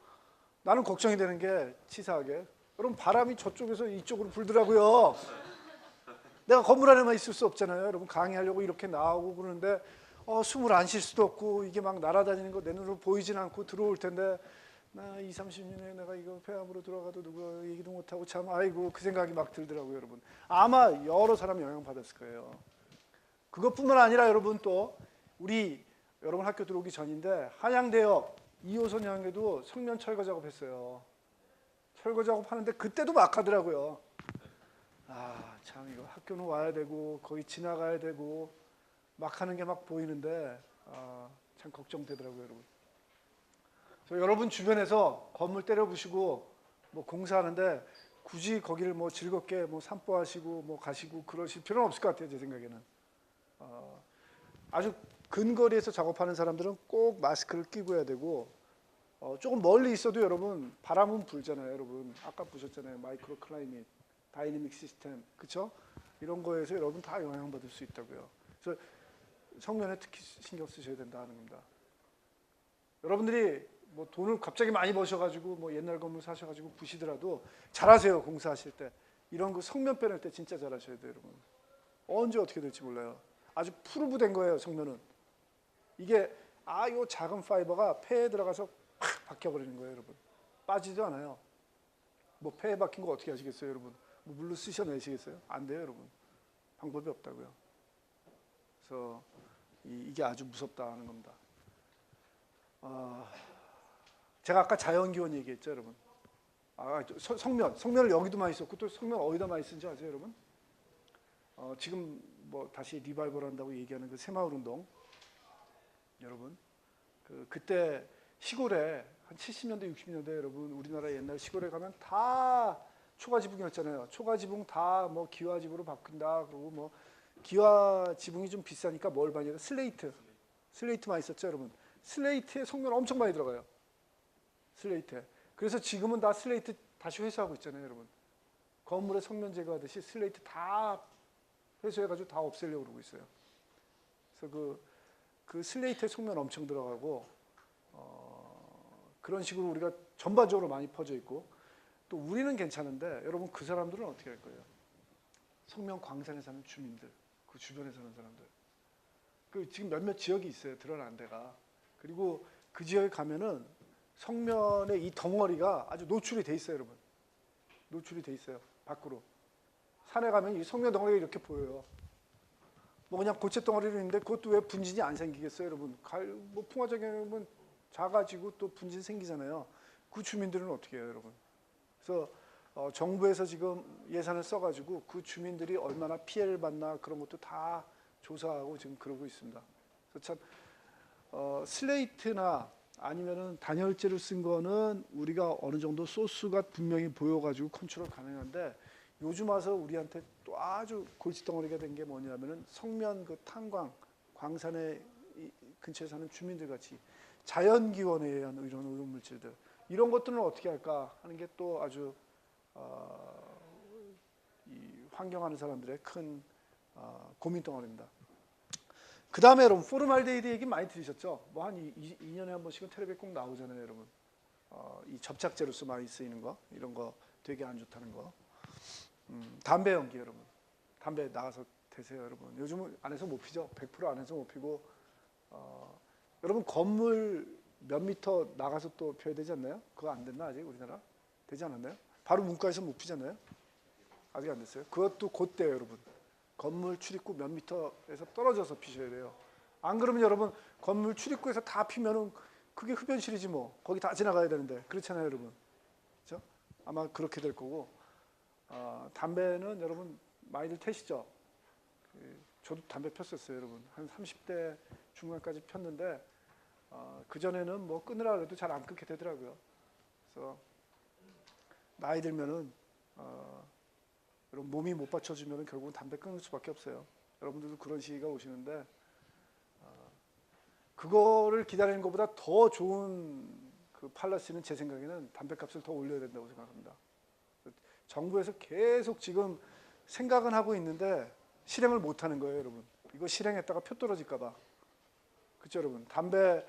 나는 걱정이 되는 게 치사하게 여러분 바람이 저쪽에서 이쪽으로 불더라고요. 내가 건물 안에만 있을 수 없잖아요. 여러분 강의하려고 이렇게 나오고 그러는데 숨을 안 쉴 수도 없고 이게 막 날아다니는 거 내 눈으로 보이진 않고 들어올 텐데 나 2, 30년에 내가 이거 폐암으로 들어가도 누가 얘기도 못하고 참 아이고 그 생각이 막 들더라고요, 여러분. 아마 여러 사람 영향받았을 거예요. 그것뿐만 아니라 여러분 또 우리 여러분 학교 들어오기 전인데 한양대역 2호선 향에도 성면 철거 작업했어요. 철거 작업하는데 그때도 막 하더라고요. 참 이거 학교는 와야 되고 거기 지나가야 되고 막 하는 게 막 보이는데 참 걱정되더라고요, 여러분. 그래서 여러분 주변에서 건물 때려부시고 뭐 공사하는데 굳이 거기를 뭐 즐겁게 뭐 산보하시고 뭐 가시고 그러실 필요는 없을 것 같아요, 제 생각에는. 아주 근거리에서 작업하는 사람들은 꼭 마스크를 끼고 해야 되고 조금 멀리 있어도 여러분 바람은 불잖아요, 여러분. 아까 보셨잖아요, 마이크로 클라이밋, 다이내믹 시스템, 그렇죠? 이런 거에서 여러분 다 영향받을 수 있다고요. 그래서 성면에 특히 신경 쓰셔야 된다는 겁니다. 여러분들이 뭐 돈을 갑자기 많이 버셔가지고 뭐 옛날 건물 사셔가지고 부시더라도 잘하세요, 공사하실 때. 이런 거 성면 빼낼 때 진짜 잘하셔야 돼요, 여러분. 언제 어떻게 될지 몰라요. 아주 프루브된 거예요, 성면은. 이게 요 작은 파이버가 폐에 들어가서 팍 박혀버리는 거예요, 여러분. 빠지도 않아요. 뭐 폐에 박힌 거 어떻게 하시겠어요, 여러분? 뭐 물로 쑤셔내시겠어요? 안 돼요, 여러분. 방법이 없다고요. 그래서 이게 아주 무섭다는 겁니다. 제가 아까 자연기온 얘기했죠, 여러분. 성면을 여기도 많이 썼고 또 성면 어디다 많이 쓴지 아세요, 여러분? 지금 뭐 다시 리바이벌 한다고 얘기하는 그 새마을운동, 여러분. 그때 시골에 한 70년대, 60년대 여러분 우리나라 옛날 시골에 가면 다 초가지붕이었잖아요. 초가지붕 다 뭐 기와집으로 바꾼다. 그리고 뭐 기와지붕이 좀 비싸니까 뭘 많이 해요? 슬레이트 많이 썼죠, 여러분. 슬레이트에 성면 엄청 많이 들어가요. 슬레이트에. 그래서 지금은 다 슬레이트 다시 회수하고 있잖아요, 여러분. 건물에 성면 제거하듯이 슬레이트 다 회수해가지고 다 없애려고 그러고 있어요. 그래서 그 슬레이트에 속면 엄청 들어가고 그런 식으로 우리가 전반적으로 많이 퍼져 있고 또 우리는 괜찮은데 여러분 그 사람들은 어떻게 할 거예요? 성면 광산에 사는 주민들, 그 주변에 사는 사람들. 그 지금 몇몇 지역이 있어요. 드러난 데가. 그리고 그 지역에 가면은 성면의 이 덩어리가 아주 노출이 돼 있어요, 여러분. 노출이 돼 있어요. 밖으로. 산에 가면 이 성면 덩어리가 이렇게 보여요. 뭐 그냥 고체 덩어리로 있는데 그것도 왜 분진이 안 생기겠어요, 여러분? 뭐 풍화작용은 작아지고 또 분진 생기잖아요. 그 주민들은 어떻게 해요, 여러분? 그래서 정부에서 지금 예산을 써가지고 그 주민들이 얼마나 피해를 받나 그런 것도 다 조사하고 지금 그러고 있습니다. 그래서 참 슬레이트나 아니면은 단열재를 쓴 거는 우리가 어느 정도 소스가 분명히 보여가지고 컨트롤 가능한데 요즘 와서 우리한테 또 아주 골칫덩어리가 된 게 뭐냐면은 성면 그 탄광 광산의 근처에 사는 주민들 같이 자연기원에 의한 이런 오염물질들 이런 것들은 어떻게 할까 하는 게 또 아주 이 환경하는 사람들의 큰 고민 덩어리입니다. 그 다음에 여러분 포르말데히드 얘기 많이 들으셨죠? 뭐 한 2년에 한 번씩은 텔레비에 꼭 나오잖아요, 여러분. 이 접착제로서 많이 쓰이는 거 이런 거 되게 안 좋다는 거. 담배 연기 여러분. 담배 나가서 대세요, 여러분. 요즘은 안에서 못 피죠. 100% 안에서 못 피고 여러분 건물 몇 미터 나가서 또 펴야 되지 않나요? 그거 안 됐나 아직 우리나라? 되지 않았나요? 바로 문과에서 못 피잖아요. 아직 안 됐어요. 그것도 곧 돼요, 여러분. 건물 출입구 몇 미터에서 떨어져서 피셔야 돼요. 안 그러면 여러분 건물 출입구에서 다 피면은 그게 흡연실이지 뭐. 거기 다 지나가야 되는데 그렇잖아요, 여러분. 그렇죠? 아마 그렇게 될 거고. 담배는 여러분 많이들 태시죠. 저도 담배 폈었어요, 여러분. 한 30대 중반까지 폈는데 그 전에는 뭐 끊으라 그래도 잘 안 끊게 되더라고요. 그래서 나이 들면은 여러분 몸이 못 받쳐주면은 결국은 담배 끊을 수밖에 없어요. 여러분들도 그런 시기가 오시는데 그거를 기다리는 것보다 더 좋은 그 팔러시는 제 생각에는 담배값을 더 올려야 된다고 생각합니다. 정부에서 계속 지금 생각은 하고 있는데 실행을 못 하는 거예요, 여러분. 이거 실행했다가 표 떨어질까 봐. 그렇죠, 여러분. 담배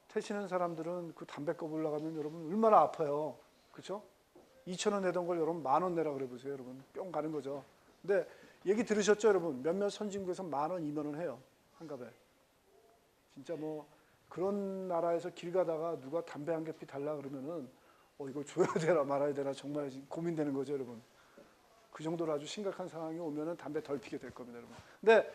태시는 사람들은 그 담배값 올라가면 여러분 얼마나 아파요. 그렇죠? 2,000원 내던 걸 여러분 10,000원 내라 그래 보세요, 여러분. 뿅 가는 거죠. 근데 얘기 들으셨죠, 여러분? 몇몇 선진국에서 10,000원, 20,000원 해요. 한 갑에. 진짜 뭐 그런 나라에서 길 가다가 누가 담배 한 개피 달라 그러면은 이거 줘야 되나 말아야 되나 정말 고민되는 거죠, 여러분. 그 정도로 아주 심각한 상황이 오면은 담배 덜 피게 될 겁니다, 여러분. 근데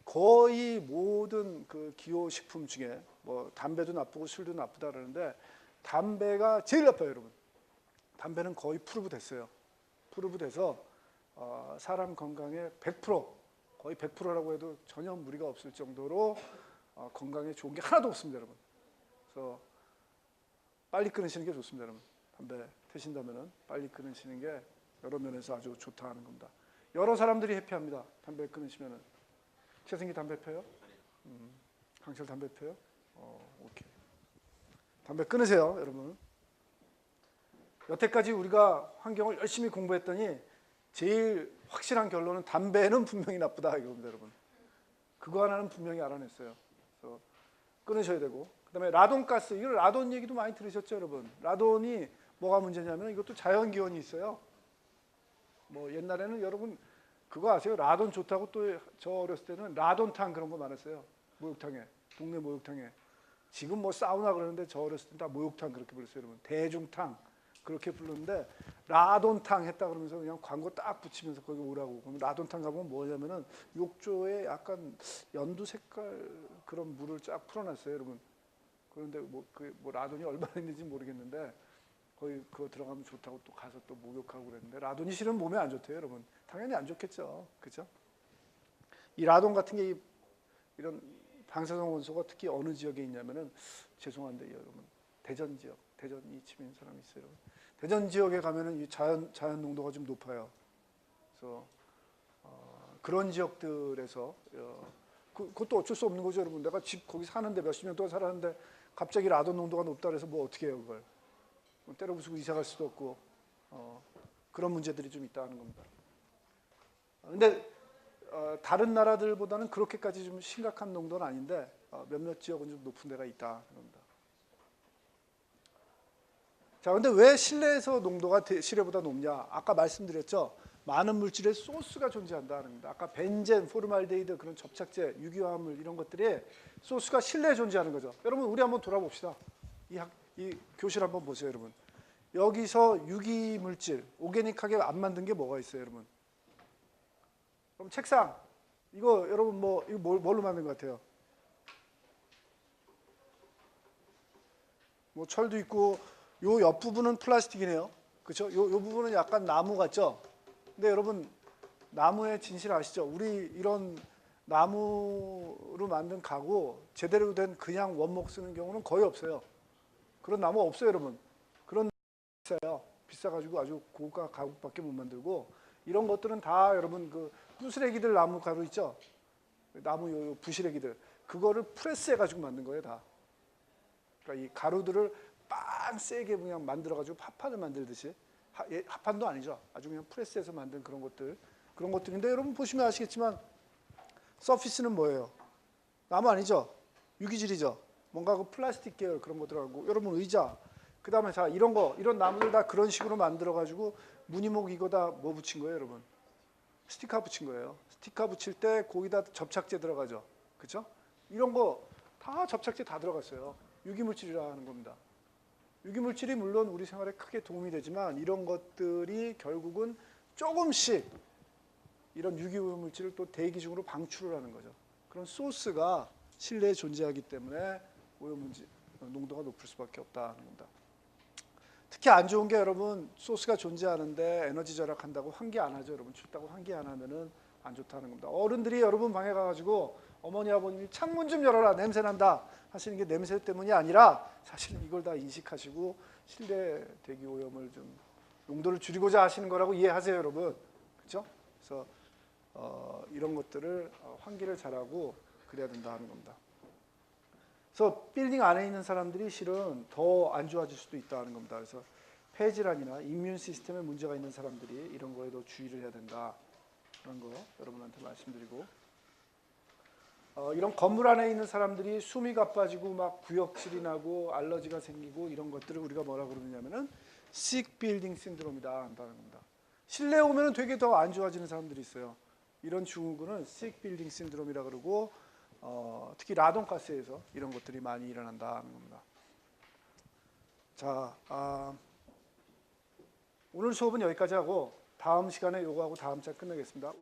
거의 모든 그 기호식품 중에 뭐 담배도 나쁘고 술도 나쁘다 그러는데 담배가 제일 나빠요, 여러분. 담배는 거의 프루브 됐어요. 프루브 돼서 사람 건강에 100% 거의 100%라고 해도 전혀 무리가 없을 정도로 건강에 좋은 게 하나도 없습니다, 여러분. 그래서 빨리 끊으시는 게 좋습니다, 여러분. 담배 태신다면은 빨리 끊으시는 게 여러 면에서 아주 좋다 하는 겁니다. 여러 사람들이 해피합니다. 담배 끊으시면은. 최승기 담배 펴요? 강철 담배 펴요? 오케이. 담배 끊으세요, 여러분. 여태까지 우리가 환경을 열심히 공부했더니 제일 확실한 결론은 담배는 분명히 나쁘다 이겁니다, 여러분. 그거 하나는 분명히 알아냈어요. 그래서 끊으셔야 되고, 그다음에 라돈가스, 이거 라돈 얘기도 많이 들으셨죠, 여러분. 라돈이 뭐가 문제냐면 이것도 자연기원이 있어요. 뭐 옛날에는 여러분 그거 아세요? 라돈 좋다고 또 저 어렸을 때는 라돈탕 그런 거 많았어요. 목욕탕에, 동네 목욕탕에. 지금 뭐 사우나 그러는데 저 어렸을 때 다 목욕탕 그렇게 불렀어요, 여러분. 대중탕 그렇게 부르는데 라돈탕 했다 그러면서 그냥 광고 딱 붙이면서 거기 오라고. 그럼 라돈탕 가보면 뭐냐면은 욕조에 약간 연두 색깔 그런 물을 쫙 풀어놨어요, 여러분. 그런데 뭐 라돈이 얼마나 있는지 모르겠는데 거기 그거 들어가면 좋다고 또 가서 또 목욕하고 그랬는데 라돈이 실은 몸에 안 좋대요, 여러분. 당연히 안 좋겠죠, 그렇죠? 이 라돈 같은 게 이런 방사성 원소가 특히 어느 지역에 있냐면은 죄송한데 여러분 대전 지역, 대전이 치민 사람이 있어요. 대전 지역에 가면은 이 자연 농도가 좀 높아요. 그래서 그런 지역들에서 그것도 어쩔 수 없는 거죠, 여러분. 내가 집 거기 사는데 몇십 년 동안 살았는데 갑자기 라돈 농도가 높다 그래서 뭐 어떻게 해요, 그걸? 때려 부수고 이사 갈 수도 없고 그런 문제들이 좀 있다는 겁니다. 근데 다른 나라들보다는 그렇게까지 좀 심각한 농도는 아닌데 몇몇 지역은 좀 높은 데가 있다. 겁니다. 자, 근데 왜 실내에서 농도가 실외보다 높냐? 아까 말씀드렸죠. 많은 물질의 소스가 존재한다는 겁니다. 아까 벤젠, 포르말데히드 그런 접착제, 유기화합물 이런 것들이 소스가 실내에 존재하는 거죠. 여러분 우리 한번 돌아봅시다. 이 교실 한번 보세요, 여러분. 여기서 유기 물질, 오게닉하게 안 만든 게 뭐가 있어요, 여러분? 그럼 책상 이거 여러분 이거 뭘로 만든 것 같아요? 뭐 철도 있고 요 옆부분은 플라스틱이네요. 그렇죠? 요 부분은 약간 나무 같죠? 근데 여러분 나무의 진실 아시죠? 우리 이런 나무로 만든 가구 제대로 된 그냥 원목 쓰는 경우는 거의 없어요. 그런 나무 없어요, 여러분. 그런 나무 비싸요. 비싸가지고 아주 고가 가구밖에 못 만들고 이런 것들은 다 여러분 그 부스레기들 나무 가루 있죠? 나무 요 부시래기들 그거를 프레스해가지고 만든 거예요, 다. 그러니까 이 가루들을 빵 세게 그냥 만들어가지고 합판을 만들듯이 합판도 아니죠. 아주 그냥 프레스해서 만든 그런 것들인데 여러분 보시면 아시겠지만 서피스는 뭐예요? 나무 아니죠? 유기질이죠. 뭔가 그 플라스틱 계열 그런 거 들어가고 여러분 의자 그 다음에 자 이런 나무들 다 그런 식으로 만들어가지고 무늬목 이거 다 뭐 붙인 거예요, 여러분? 스티커 붙인 거예요. 스티커 붙일 때 거기다 접착제 들어가죠. 그렇죠? 이런 거 다 접착제 다 들어갔어요. 유기물질이라는 겁니다. 유기물질이 물론 우리 생활에 크게 도움이 되지만 이런 것들이 결국은 조금씩 이런 유기물질을 또 대기 중으로 방출을 하는 거죠. 그런 소스가 실내에 존재하기 때문에 오염물질 농도가 높을 수밖에 없다는 겁니다. 특히 안 좋은 게 여러분 소스가 존재하는데 에너지 절약한다고 환기 안 하죠. 여러분 춥다고 환기 안 하면은 안 좋다는 겁니다. 어른들이 여러분 방에 가가지고 어머니 아버님이 창문 좀 열어라 냄새 난다 하시는 게 냄새 때문이 아니라 사실 이걸 다 인식하시고 실내 대기 오염을 좀 농도를 줄이고자 하시는 거라고 이해하세요, 여러분. 그렇죠? 그래서 이런 것들을 환기를 잘하고 그래야 된다 하는 겁니다. 그래서 빌딩 안에 있는 사람들이 실은 더 안 좋아질 수도 있다는 겁니다. 그래서 폐질환이나 이뮨 시스템에 문제가 있는 사람들이 이런 거에도 주의를 해야 된다. 그런 거 여러분한테 말씀드리고 이런 건물 안에 있는 사람들이 숨이 가빠지고 막 구역질이 나고 알러지가 생기고 이런 것들을 우리가 뭐라 그러느냐면은 sick building syndrome이다 한다는 겁니다. 실내에 오면은 되게 더 안 좋아지는 사람들이 있어요. 이런 증후군은 sick building syndrome이라 그러고 특히 라돈가스에서 이런 것들이 많이 일어난다는 겁니다. 자, 오늘 수업은 여기까지 하고 다음 시간에 요거하고 다음 장 끝내겠습니다.